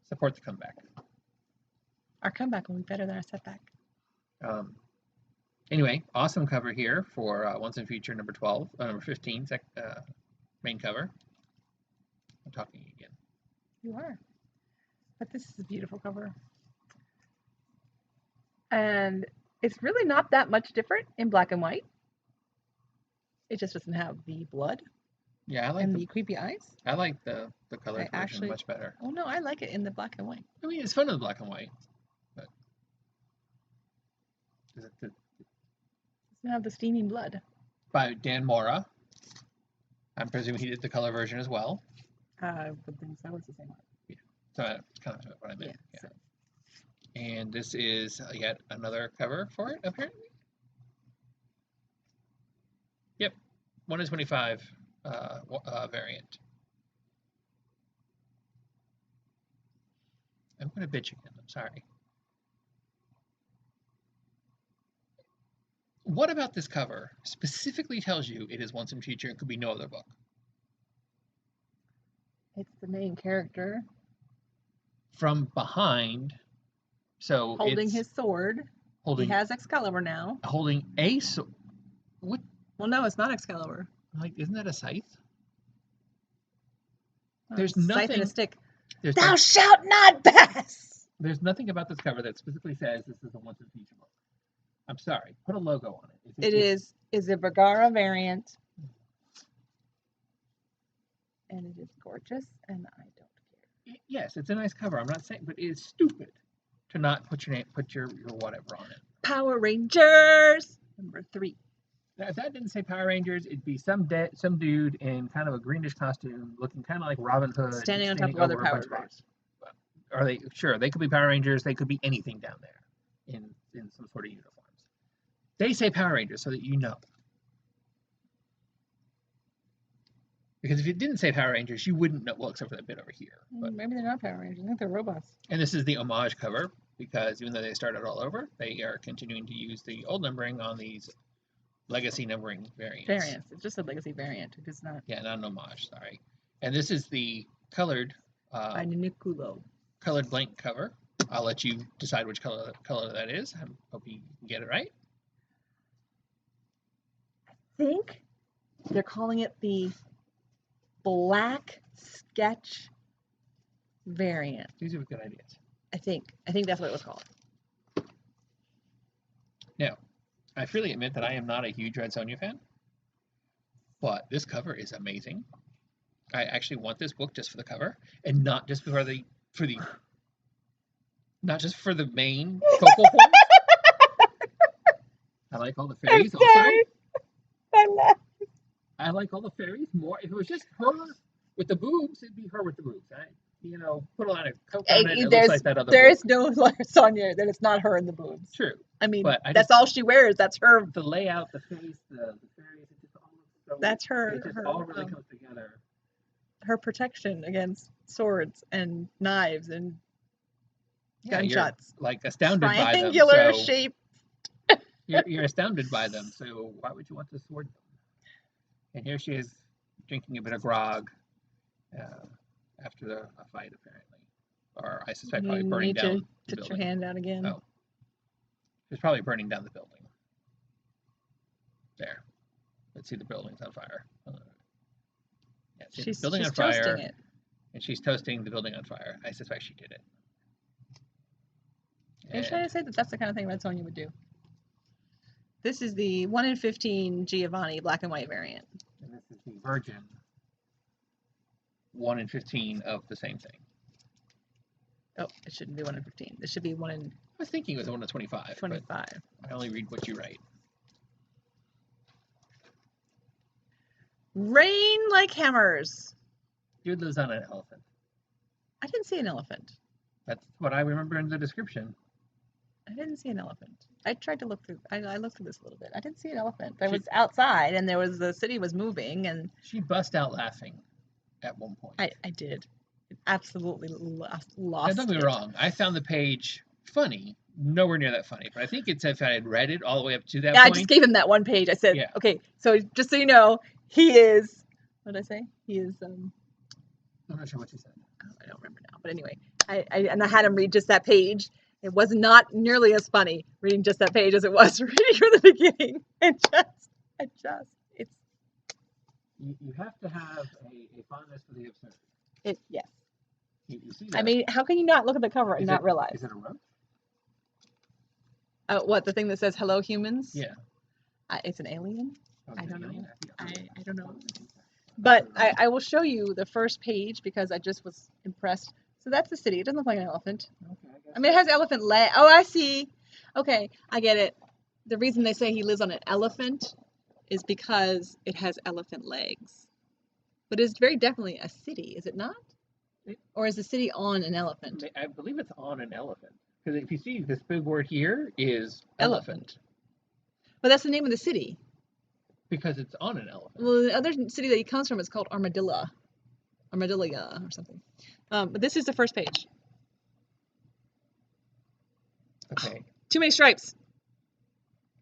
Support the comeback. Our comeback will be better than our setback. Anyway, awesome cover here for Once in Future #15, main cover. I'm talking again. You are. But this is a beautiful cover. And it's really not that much different in black and white. It just doesn't have the blood. Yeah, I like and the creepy eyes. I like the color version much better. Oh no, I like it in the black and white. I mean, it's fun in the black and white, but doesn't have the steaming blood. By Dan Mora. I'm presuming he did the color version as well. I would think so. It's the same art. Yeah, so that's kind of what I meant. Yeah. So. And this is yet another cover for it, apparently. Yep, 1 in 25 variant. I'm going to bitch again. I'm sorry. What about this cover specifically tells you it is Once in Future and could be no other book? It's the main character. From behind, so holding his sword. He has Excalibur now. Holding a sword. What? Well, no, it's not Excalibur. Like, isn't that a scythe? Oh, there's nothing. Scythe and a stick. Thou like, shalt not pass. There's nothing about this cover that specifically says this is a Once in Future book. I'm sorry. Put a logo on it. It is a Vergara variant. And it is gorgeous, and I don't care. Yes, it's a nice cover. I'm not saying, but it is stupid to not put your whatever on it. Power Rangers number 3. Now, if that didn't say Power Rangers, it'd be some dude in kind of a greenish costume, looking kind of like Robin Hood, standing on top of other Power Rangers. Are they sure? They could be Power Rangers. They could be anything down there, in some sort of uniforms. They say Power Rangers so that you know. Because if it didn't say Power Rangers, you wouldn't know. Well, except for that bit over here. But maybe they're not Power Rangers. I think they're robots. And this is the homage cover, because even though they started all over, they are continuing to use the old numbering on these legacy numbering variants. It's just a legacy variant. It is not. Yeah, not an homage. Sorry. And this is the colored. By Niculo. Colored blank cover. I'll let you decide which color that is. I hope you can get it right. I think they're calling it the Black Sketch variant. These are good ideas. I think that's what it was called. Now, I freely admit that I am not a huge Red Sonja fan, but this cover is amazing. I actually want this book just for the cover, and not just for the main focal point. I like all the fairies also. I laugh. I like all the fairies more. If it was just her with the boobs, it'd be her with the boobs. Put a lot of coke on it. It looks like that other. There is no Sonja that it's not her in the boobs. True. I mean, that's all she wears. That's her. The layout, the face, the fairies. It just all looks so. That's her. It just all really comes together. Her protection against swords and knives and gunshots. You're, like, astounded by them. Triangular shape. You're astounded by them. So why would you want to sword them? And here she is drinking a bit of grog after a fight, apparently. Or I suspect probably burning down the building. Put your hand out again. Oh. She's probably burning down the building. There. Let's see, the building's on fire. Yeah, she's the building on fire. Toasting it. And she's toasting the building on fire. I suspect she did it. They're trying to say that that's the kind of thing Red Sonja would do. This is the 1 in 15 Giovanni black and white variant. And this is the Virgin 1 in 15 of the same thing. Oh, it shouldn't be 1 in 15. This should be 1 in... I was thinking it was 1 in 25. 25. I only read what you write. Rain like hammers. Dude lives on an elephant. I didn't see an elephant. That's what I remember in the description. I didn't see an elephant. I tried to look through. I looked through this a little bit. I didn't see an elephant. I was outside, and the city was moving, and she bust out laughing at one point. I did. It absolutely lost. Now, don't get me wrong. I found the page funny. Nowhere near that funny, but I think it's if I had read it all the way up to that point. I just gave him that one page. I said, okay, so just so you know, he is. What did I say? He is. I'm not sure what you said. Oh, I don't remember now. But anyway, I had him read just that page. It was not nearly as funny reading just that page as it was reading from the beginning. It's. You have to have a fondness for the absurd. Yes. You see that? I mean, how can you not look at the cover and not realize? Is it a roach? What, the thing that says "Hello, humans"? Yeah. It's an alien. Oh, I don't know. Alien? I don't know. But I will show you the first page because I just was impressed. So that's the city. It doesn't look like an elephant. Okay, I mean, it has elephant leg. Oh, I see. Okay, I get it. The reason they say he lives on an elephant is because it has elephant legs. But it's very definitely a city, is it not? Or is the city on an elephant? I believe it's on an elephant. Because if you see this big word here is elephant. But that's the name of the city. Because it's on an elephant. Well, the other city that he comes from is called Armadillo. Armadillo or something. But this is the first page. Okay. Too many stripes.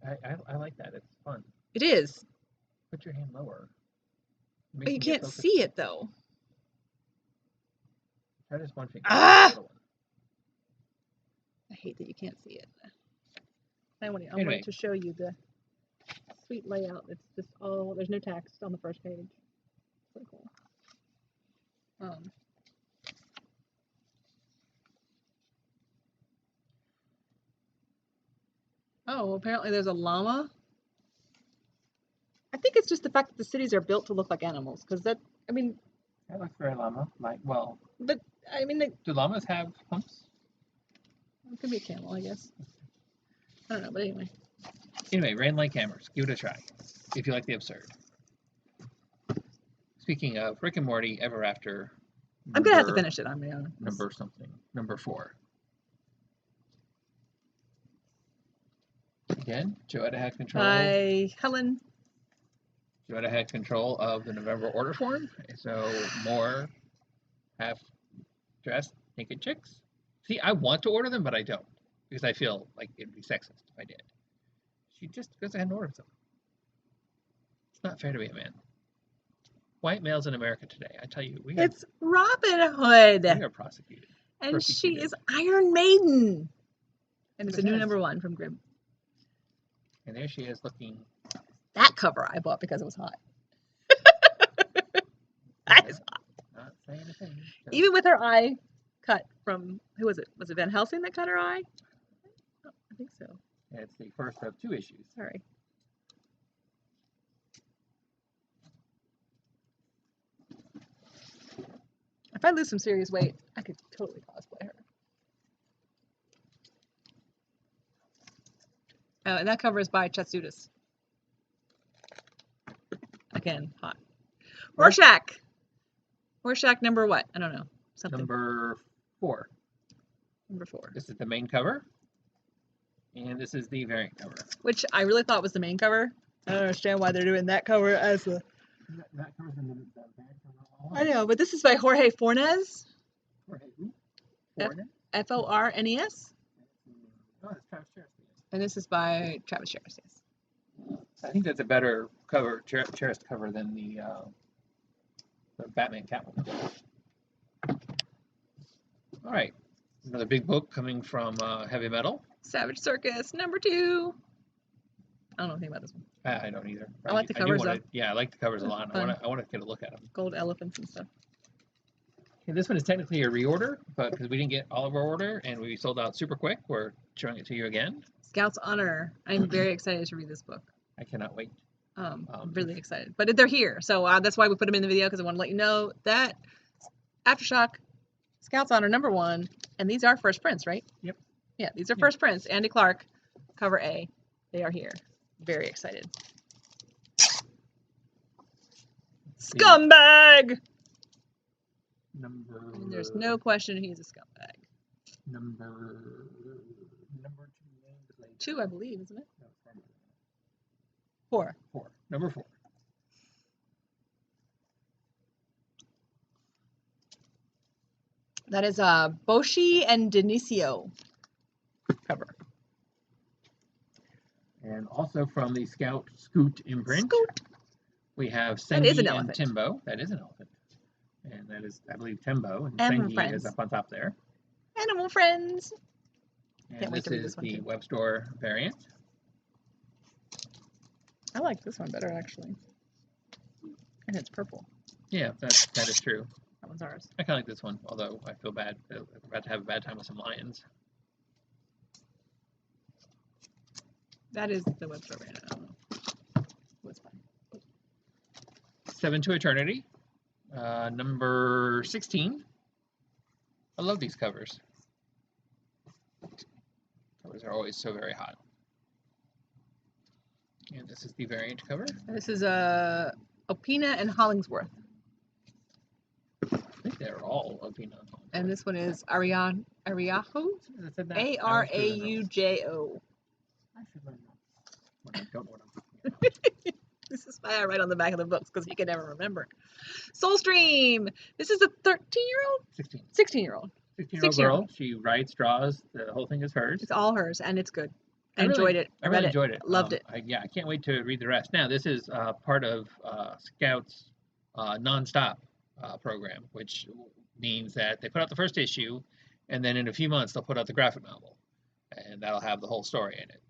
I like that. It's fun. It is. Put your hand lower. But you can't see it, though. Try this one finger. Ah! I hate that you can't see it. I wanted to show you the sweet layout. It's just all, there's no text on the first page. So cool. Oh, apparently there's a llama. I think it's just the fact that the cities are built to look like animals, because that looks very llama-like. Well, but I mean, do llamas have humps? It could be a camel, I guess. I don't know, but anyway. Anyway, Rain Like Hammers. Give it a try if you like the absurd. Speaking of Rick and Morty, Ever After. I'm gonna have to finish it on my own. Number something. Number 4. Again, Joetta had control. By Helen. Joetta had control of the November order form, so more half-dressed naked chicks. See, I want to order them, but I don't because I feel like it'd be sexist if I did. She just goes ahead and orders them. It's not fair to be a man. White males in America today, I tell you, It's Robin Hood. We are prosecuted. And she is Iron Maiden. And it's a new number 1 from Grimm. And there she is looking. That cover I bought because it was hot. That is hot. Not saying a thing. Even with her eye cut from, who was it? Was it Van Helsing that cut her eye? Oh, I think so. Yeah, it's the first of 2 issues. Sorry. If I lose some serious weight, I could totally cosplay her. Oh, and that cover is by Chatsudas. Again, hot. Rorschach. Rorschach number what? I don't know. Something. Number 4. Number 4. This is the main cover. And this is the variant cover. Which I really thought was the main cover. I don't understand why they're doing that cover as the... That cover's in the variant cover. I know, but this is by Jorge Fornes. Jorge who? Fornes? F-O-R-N-E-S. Oh, it's Travis Charest. And this is by Travis Charest, yes. I think that's a better cover, Charest cover than the Batman Catwoman. All right, another big book coming from Heavy Metal. Savage Circus number 2. I don't know anything about this one. I don't either. I like the covers though. Yeah, I like the covers a lot. I want to get a look at them. Gold elephants and stuff. Okay, this one is technically a reorder, but because we didn't get all of our order and we sold out super quick, we're showing it to you again. Scout's Honor. I'm very excited to read this book. I cannot wait. I'm really excited. But they're here, so that's why we put them in the video, because I want to let you know that Aftershock, Scout's Honor number 1, and these are first prints, right? Yep. Yeah, these are first prints. Andy Clark, cover A. They are here. Very excited. Scumbag! And there's no question he's a scumbag. Number 2, I believe, isn't it? 4. Number 4. That is Boshi and Denicio cover. And also from the Scoot imprint, we have That is an Sengi and elephant. Timbo. That is an elephant. And that is, I believe, Timbo. And Animal Sengi Friends. is up on top there. Animal Friends. And Can't wait to read this one, the too. web store variant. I like this one better, actually. And it's purple. Yeah, that is true. That one's ours. I kind of like this one, although I feel bad. I'm about to have a bad time with some lions. That is the web store variant. I don't know. What's fine. 7 to Eternity. Number 16. I love these covers. Covers are always so very hot. And this is the variant cover. This is Opina and Hollingsworth. I think they're all Opina. And this one is Ariahu? A-R-A-U-J-O. I should learn that. I don't know what I'm talking about. This is why I write on the back of the books, because you can never remember. Soulstream. This is a 13-year-old? 16. 16-year-old. 16-year-old girl. She writes, draws. The whole thing is hers. It's all hers, and it's good. I really enjoyed it. I really enjoyed it. Loved it. I can't wait to read the rest. Now, this is part of Scout's nonstop program, which means that they put out the first issue, and then in a few months they'll put out the graphic novel, and that'll have the whole story in it.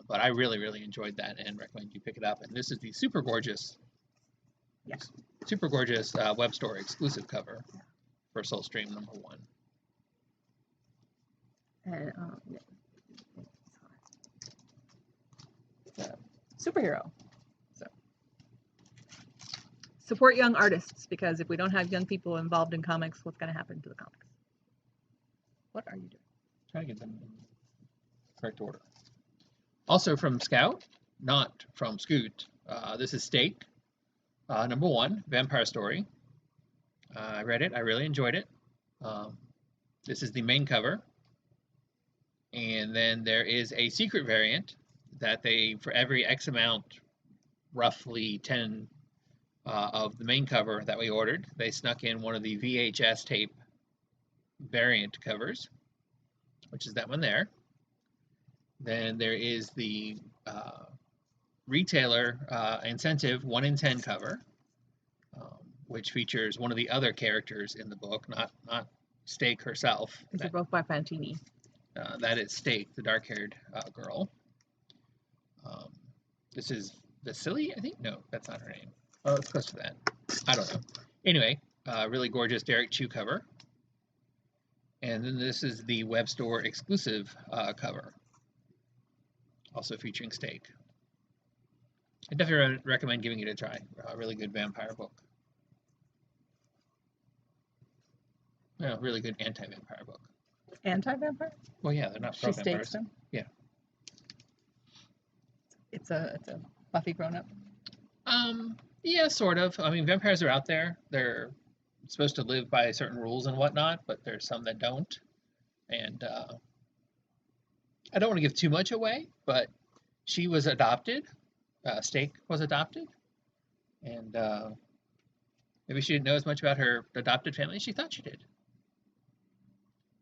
But I really, really enjoyed that and recommend you pick it up. And this is the super gorgeous web store exclusive cover for Soulstream number 1. And yeah. Superhero. So support young artists, because if we don't have young people involved in comics, what's going to happen to the comics? What are you doing? Try to get them in correct order. Also from Scout, not from Scoot. This is Stake, number 1, Vampire Story. I read it. I really enjoyed it. This is the main cover. And then there is a secret variant that they, for every X amount, roughly 10 of the main cover that we ordered, they snuck in one of the VHS tape variant covers, which is that one there. Then there is the retailer incentive 1 in 10 cover, which features one of the other characters in the book, not Stake herself. These are both by Fantini. That is Stake, the dark-haired girl. This is Vasily, I think? No, that's not her name. Oh, it's close to that. I don't know. Anyway, really gorgeous Derek Chew cover. And then this is the web store exclusive cover, also featuring Stake. I definitely recommend giving it a try. A really good vampire book. No, really good anti-vampire book. Anti-vampire? Well, yeah, they're not She pro-vampires. stakes them? Yeah. It's a Buffy grown-up? Yeah, sort of. I mean, vampires are out there. They're supposed to live by certain rules and whatnot, but there's some that don't. And I don't want to give too much away, but she was adopted. Stake was adopted. And maybe she didn't know as much about her adopted family as she thought she did.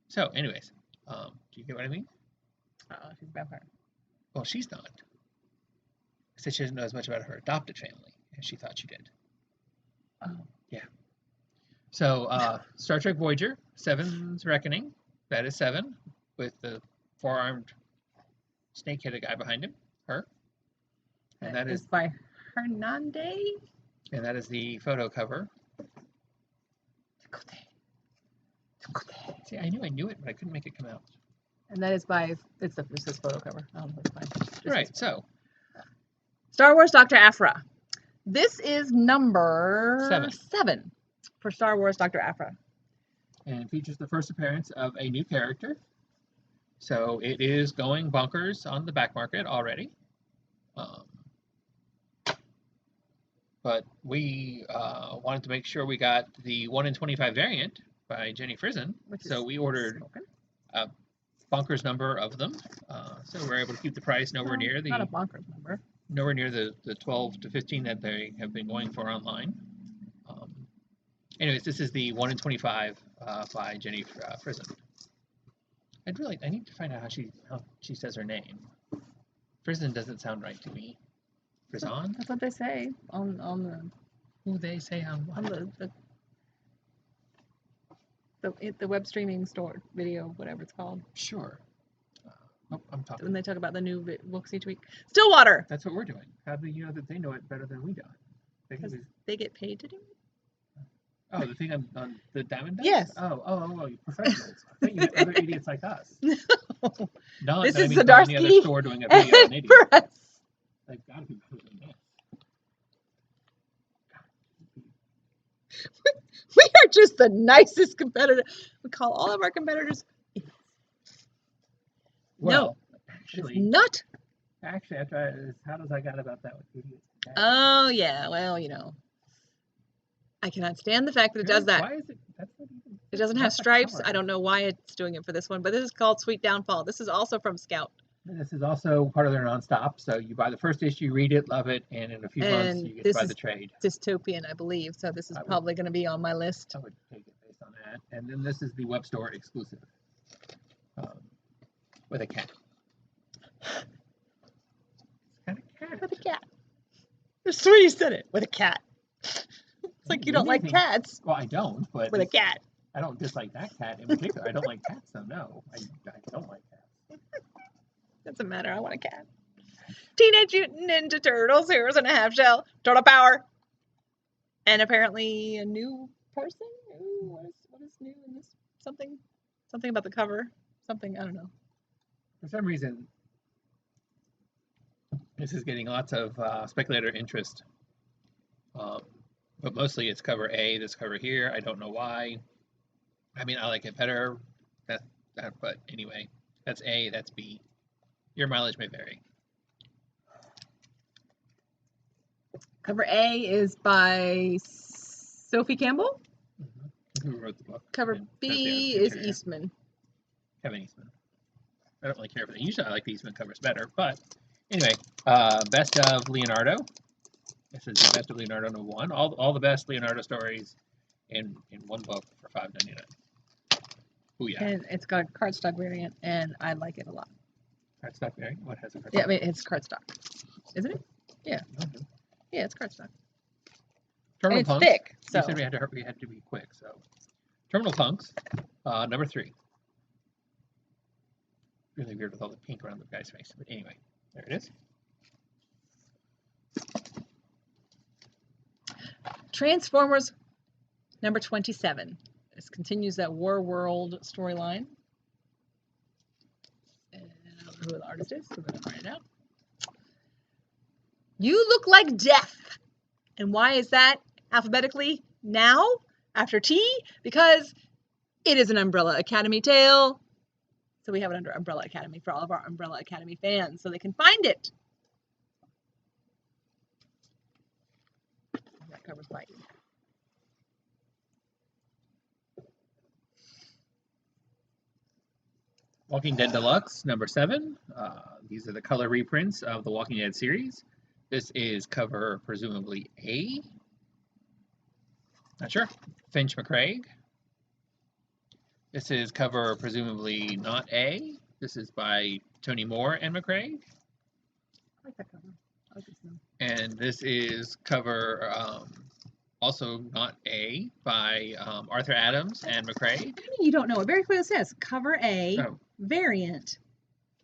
So, anyways, do you get what I mean? She's a vampire. Well, she's not. I said she doesn't know as much about her adopted family as she thought she did. Oh. Yeah. So, Star Trek Voyager, Seven's Reckoning. That is 7, with the 4-armed snake-headed guy behind him, her. And that is by Hernandez. And that is the photo cover. See, I knew it, but I couldn't make it come out. And that is by, it's this photo cover. Oh, that's fine. Right, so. Star Wars Dr. Aphra. This is number 7 for Star Wars Dr. Aphra. And features the first appearance of a new character. So it is going bonkers on the back market already. But we wanted to make sure we got the 1 in 25 variant by Jenny Frison. So we ordered a bonkers number of them. So we're able to keep the price nowhere near the... Not a bonkers number. Nowhere near the 12 to 15 that they have been going for online. Anyways, this is the 1 in 25 by Jenny Frison. I need to find out how she says her name. Frison doesn't sound right to me. Frison? That's what they say on the. Who they say on what? On the web streaming store video, whatever it's called. Sure. I'm talking. When they talk about the new books each week. Stillwater. That's what we're doing. How do you know that they know it better than we do? Because they get paid to do it. Oh, the thing on the Diamond Dogs? Yes. Oh, professionals. I think you meant other idiots like us. No. This is the other store doing a video on idiots. They've got to be better than this. We are just the nicest competitor. We call all of our competitors. Well, no, actually, it's not. Actually, I tried. How does I got about that with idiots? Oh yeah, well I cannot stand the fact that it does that. Why is it? That's not even. It doesn't have stripes. I don't know why it's doing it for this one, but this is called Sweet Downfall. This is also from Scout. And this is also part of their nonstop. So you buy the first issue, read it, love it, and in a few months you get to buy the trade. Dystopian, I believe. So this is probably going to be on my list. I would take it based on that. And then this is the web store exclusive with a cat. It's got a cat. With a cat. That's the way you said it. With a cat. It's like you don't like cats. Well, I don't, but with a cat. I don't dislike that cat in particular. I don't like cats, so no. I don't like cats. Doesn't matter. I want a cat. Teenage Mutant Ninja Turtles, Heroes in a Half Shell, Turtle Power. And apparently a new person? Ooh, what is new in this? Something about the cover. Something, I don't know. For some reason, this is getting lots of speculator interest. But mostly it's cover A, this cover here. I don't know why. I mean, I like it better. But anyway. That's A, that's B. Your mileage may vary. Cover A is by Sophie Campbell. Who wrote the book? Cover and B does is the interior. Eastman. Kevin Eastman. I don't really care for that. Usually I like the Eastman covers better, but anyway, best of Leonardo. This is the best of Leonardo #1. All the best Leonardo stories in one book for $5.99. Oh yeah. And it's got a cardstock variant, and I like it a lot. Cardstock variant? What has a cardstock? Yeah, I mean it's cardstock, isn't it? Yeah. Okay. Yeah, it's cardstock. Terminal And it's Punks. thick. So You said we had to be quick, so Terminal Punks, #3. Really weird with all the pink around the guy's face, but anyway, there it is. Transformers #27. This continues that War World storyline. And I don't know who the artist is, so we're going to find out. You look like death. And why is that alphabetically now after T? Because it is an Umbrella Academy tale. So we have it under Umbrella Academy for all of our Umbrella Academy fans so they can find it. That covers by E. Walking Dead Deluxe #7. These are the color reprints of the Walking Dead series. This is cover presumably A. Not sure. Finch McCraig. This is cover presumably not A. This is by Tony Moore and McCraig. I like that cover. I like this one. And this is cover also not A by Arthur Adams and McCraig. What do you mean you don't know? It very clearly says cover A, Oh, variant.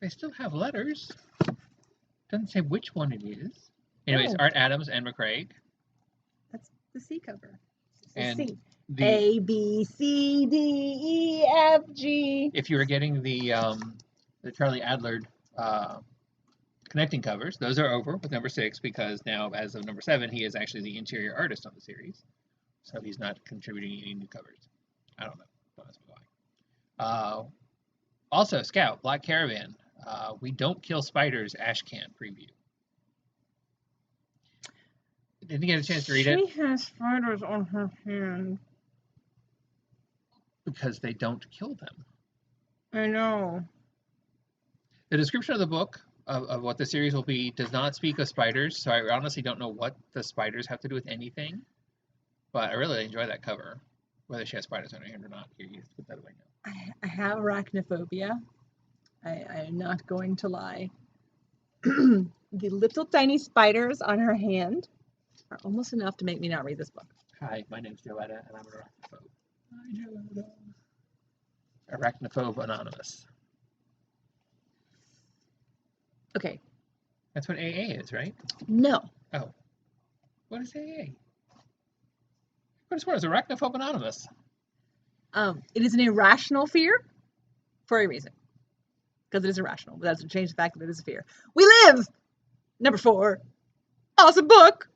they still have letters. Doesn't say which one it is. Anyways, Oh. Art Adams and McCraig. That's the C cover. It's the And C. the A, B, C, D, E, F, G. if you were getting the Charlie Adler connecting covers, those are over with #6 because now, as of #7, he is actually the interior artist on the series, so he's not contributing any new covers. I don't know. Don't ask me why. Also, Scout Black Caravan. We Don't Kill Spiders Ashcan preview. Didn't get a chance to read it She has spiders on her hand. because they don't kill them. I know. The description of the book of what the series will be does not speak of spiders, so I honestly don't know what the spiders have to do with anything. But I really enjoy that cover, whether she has spiders on her hand or not. Here, you put that away now. I have arachnophobia. I am not going to lie. The little tiny spiders on her hand are almost enough to make me not read this book. Hi, my name's Joetta, and I'm an arachnophobe. Hi, Joetta. Arachnophobe Anonymous. Okay. That's what AA is, right? No. Oh. What is AA? What is what is Arachnophobe Anonymous? It is an irrational fear for a reason. Because it is irrational. But that doesn't change the fact that it is a fear. We Live! #4. Awesome book.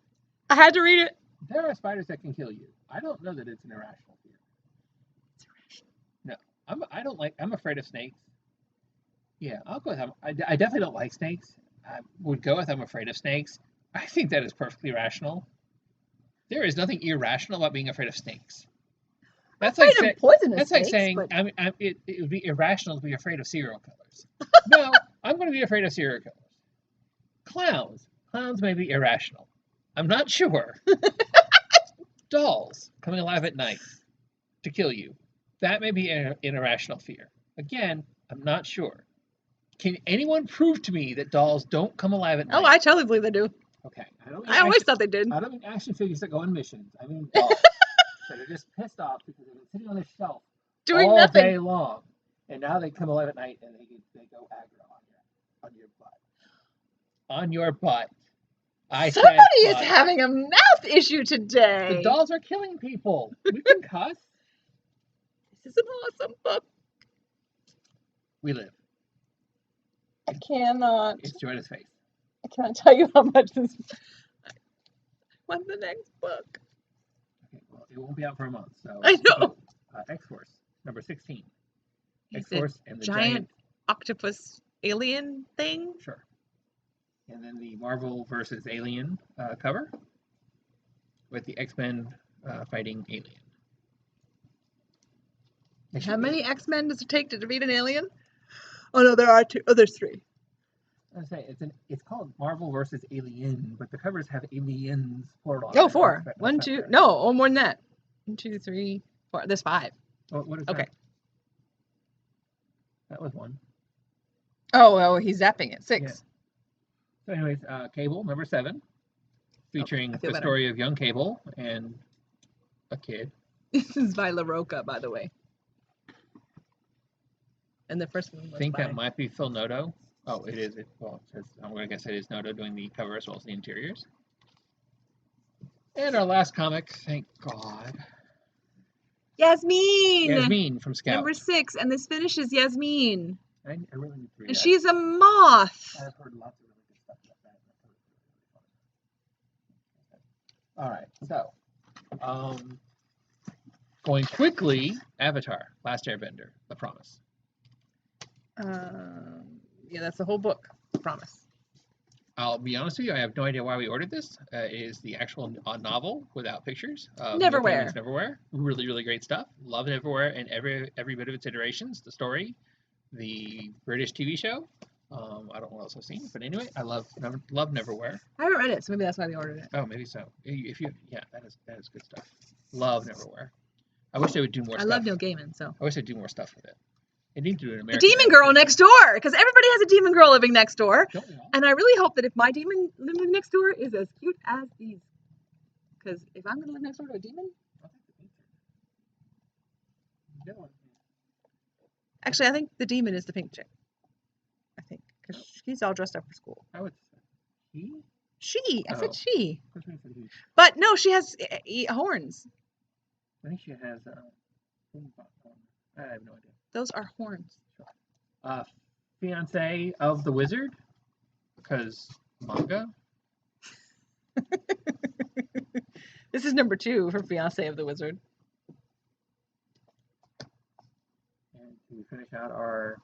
I had to read it. There are spiders that can kill you. I don't know that it's an irrational fear. It's irrational. No, I'm afraid of snakes. Yeah, I'll go with I definitely don't like snakes. I would go with I'm afraid of snakes. I think that is perfectly rational. There is nothing irrational about being afraid of snakes. That's I'm like afraid of poisonous that's snakes, like saying but... it would be irrational to be afraid of serial killers. No, I'm going to be afraid of serial killers. Clowns may be irrational. I'm not sure. Dolls coming alive at night to kill you. That may be an irrational fear. Again, I'm not sure. Can anyone prove to me that dolls don't come alive at night? Oh, I totally believe they do. Okay. I always thought they did. I don't mean action figures that go on missions. I mean dolls that are just pissed off because they've been sitting on a shelf Doing all nothing. day long, and now they come alive at night and they go aggro on your butt. On your butt. Somebody is having a mouth issue today. The dolls are killing people. We can cuss. This is an awesome book. We Live. I cannot. It's Joanna's face. I cannot tell you how much this. When's the next book? Okay, well, it won't be out for a month, so. I know. X-Force, #16. He's X-Force and the giant octopus alien thing. Sure. And then the Marvel versus Alien cover with the X-Men fighting Alien. How many X-Men does it take to defeat an alien? Oh no, there are two. Oh, there's three. I was saying it's called Marvel versus Alien, but the covers have aliens plural. Oh, four. One, two. No, oh, more than that. 1, 2, 3, 4. There's 5. What is okay. that? That was 1. Oh, he's zapping it. 6. Yeah. So, anyways, Cable number 7, featuring the story of young Cable and a kid. This is by La Roca, by the way. And the first one was I think that might be Phil Noto. Oh, it is. Well, it says, I'm going to guess it is Noto doing the cover as well as the interiors. And our last comic, thank God. Yasmin! Yasmin from Scout. Number 6, and this finishes Yasmin. I really need to read and that. She's a moth. I've heard lots of really good stuff about that. All right, so going quickly, Avatar, Last Airbender, The Promise. Yeah, that's the whole book, The Promise. I'll be honest with you, I have no idea why we ordered this. It is the actual novel without pictures. Neverwhere. Neverwhere. Really, really great stuff. Love Neverwhere and every bit of its iterations. The story, the British TV show. I don't know what else I've seen, but anyway, I love Neverwhere. I haven't read it, so maybe that's why we ordered it. Oh, maybe so. That is good stuff. Love Neverwhere. I wish they would do more stuff. I love Neil Gaiman, so. I wish they'd do more stuff with it. They need to do an American. The demon girl next door, because everybody has a demon girl living next door. And I really hope that if my demon living next door is as cute as these, because if I'm going to live next door to a demon. Actually, I think the demon is the pink chick. I think, because she's all dressed up for school. I would say he? She. I said she. Of course I said he. But no, she has horns. I think she has I have no idea. Those are horns. Fiance of the Wizard, because manga. This is number 2 for Fiance of the Wizard. And to finish out our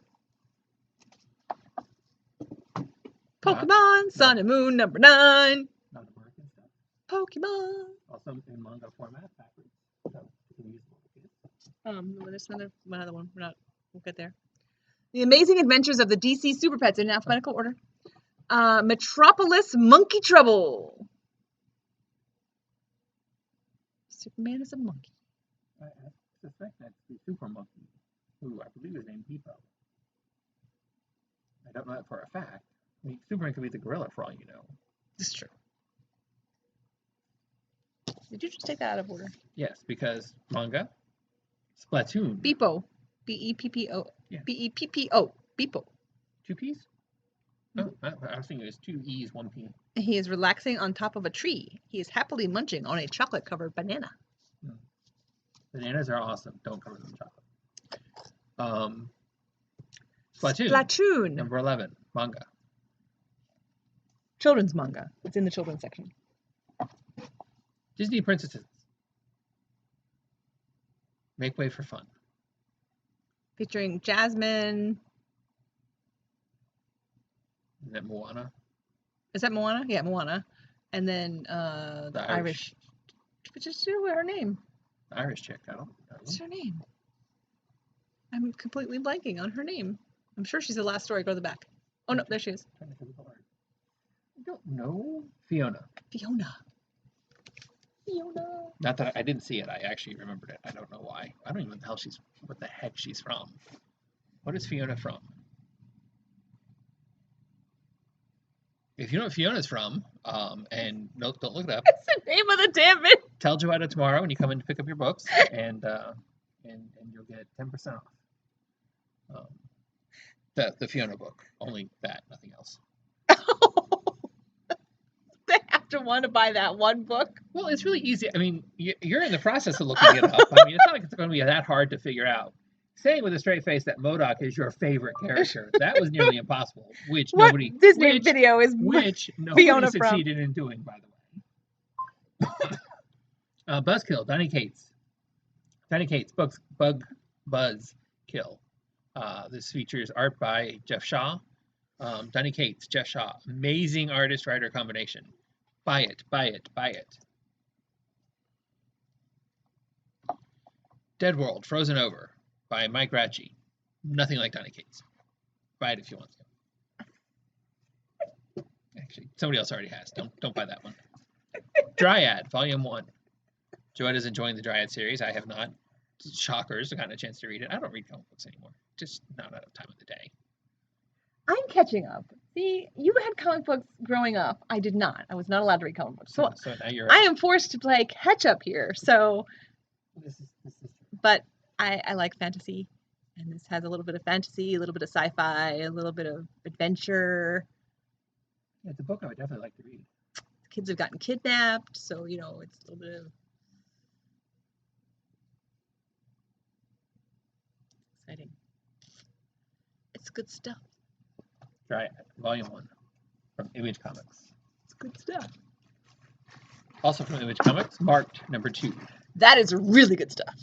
Pokemon Sun and Moon number 9. Not American stuff. Pokemon. Also in manga format backwards. So you can use There's one other one. We'll get there. The Amazing Adventures of the DC Super Pets in alphabetical order. Metropolis Monkey Trouble. Superman is a monkey. I suspect that's the Super Monkey, who I believe is named Hippo. I don't know that for a fact. I mean, Superman could be the gorilla for all you know. This is true. Did you just take that out of order? Yes, because manga, Splatoon. Beepo. B-E-P-P-O. Yeah. B-E-P-P-O. Beepo. 2 P's? Oh, I was thinking it was 2 E's, 1 P. He is relaxing on top of a tree. He is happily munching on a chocolate-covered banana. Bananas are awesome. Don't cover them in chocolate. Splatoon. Splatoon. Number 11. Manga. Children's manga. It's in the children's section. Disney Princesses. Make way for fun. Featuring Jasmine. Is that Moana? Is that Moana? Yeah, Moana. And then the Irish. Just her name. The Irish chick. I don't know. What's her name? I'm completely blanking on her name. I'm sure she's the last story. Go to the back. Oh no, there she is. I don't know. Fiona. Not that I didn't see it. I actually remembered it. I don't know why. I don't even know what the heck she's from. What is Fiona from? If you know what Fiona's from, and no, don't look it up. That's the name of the damn it. Tell Joetta tomorrow when you come in to pick up your books, and you'll get 10% off. The Fiona book. Only that, nothing else. They have to want to buy that one book. Well, it's really easy. I mean, you're in the process of looking it up. I mean, it's not like it's going to be that hard to figure out. Saying with a straight face that MODOK is your favorite character, that was nearly impossible. Which nobody Fiona succeeded in doing, by the way. Buzzkill, Donny Cates. Donny Cates, Buzz Kill. This features art by Jeff Shaw, Donny Cates, Jeff Shaw. Amazing artist-writer combination. Buy it, buy it, buy it. Dead World, Frozen Over by Mike Ratchie. Nothing like Donny Cates. Buy it if you want to. Actually, somebody else already has. Don't buy that one. Dryad, Volume 1. Joetta's enjoying the Dryad series. I have not. Shockers, I got a chance to read it. I don't read comic books anymore. Just not enough time of the day. I'm catching up. See, you had comic books growing up. I did not. I was not allowed to read comic books. So now you're. I am forced to play catch up here. So, This is. but I like fantasy, and this has a little bit of fantasy, a little bit of sci-fi, a little bit of adventure. Yeah, it's a book I would definitely like to read. The kids have gotten kidnapped, so it's a little bit of exciting. It's good stuff. Dryad, Volume 1 from Image Comics. It's good stuff. Also from Image Comics, Marked, number 2. That is really good stuff.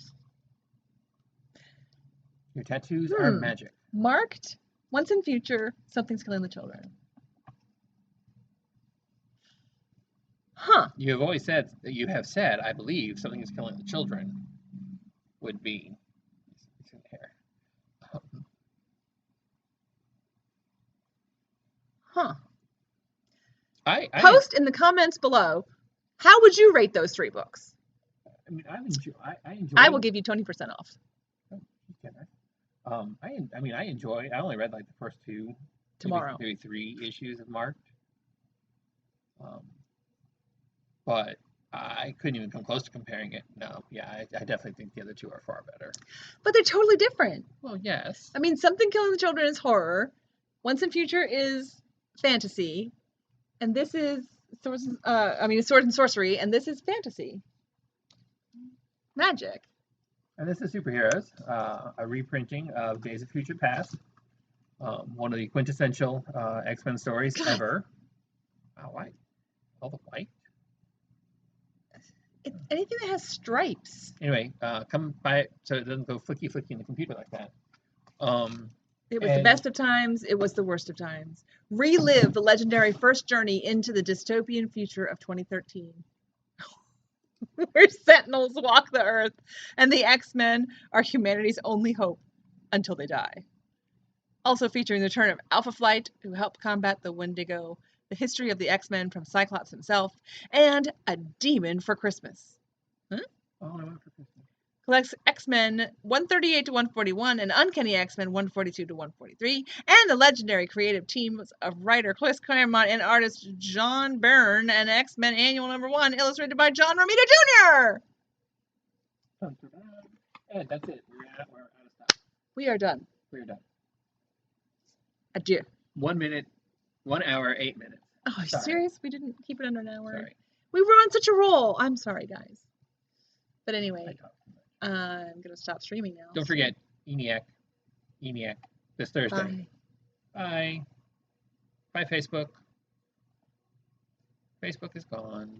Your tattoos are magic. Marked, once in future, something's killing the children. Huh. You have said, I believe, something is killing the children would be. It's in here. Huh. I Post in the comments below, how would you rate those 3 books? I mean, I enjoy. I will give you 20% off. I enjoy. I only read like the first 2. Tomorrow. Maybe 3 issues of Marked. But I couldn't even come close to comparing it. No, yeah, I definitely think the other 2 are far better. But they're totally different. Well, yes. I mean, Something Killing the Children is horror. Once in Future is fantasy. And this is Swords and Sorcery, and this is fantasy. Magic. And this is Superheroes, a reprinting of Days of Future Past. One of the quintessential X-Men stories ever. White. All the white. Anything that has stripes. Anyway, come buy it so it doesn't go flicky in the computer like that. It was the best of times. It was the worst of times. Relive the legendary first journey into the dystopian future of 2013. Where Sentinels walk the Earth and the X-Men are humanity's only hope until they die. Also featuring the return of Alpha Flight, who helped combat the Wendigo, the history of the X-Men from Cyclops himself, and a demon for Christmas. Huh? Oh, I want for Christmas. Collects X-Men 138 to 141 and Uncanny X-Men 142 to 143, and the legendary creative teams of writer Chris Claremont and artist John Byrne, and X-Men Annual Number 1, illustrated by John Romita Jr. And that's it. We're out of stock. We are done. We're done. Adieu. 1 minute, 1 hour, 8 minutes. Oh, are you serious? We didn't keep it under an hour. Sorry. We were on such a roll. I'm sorry, guys. But anyway, I'm going to stop streaming now. Don't forget, ENIAC, this Thursday. Bye. Bye. Bye, Facebook. Facebook is gone.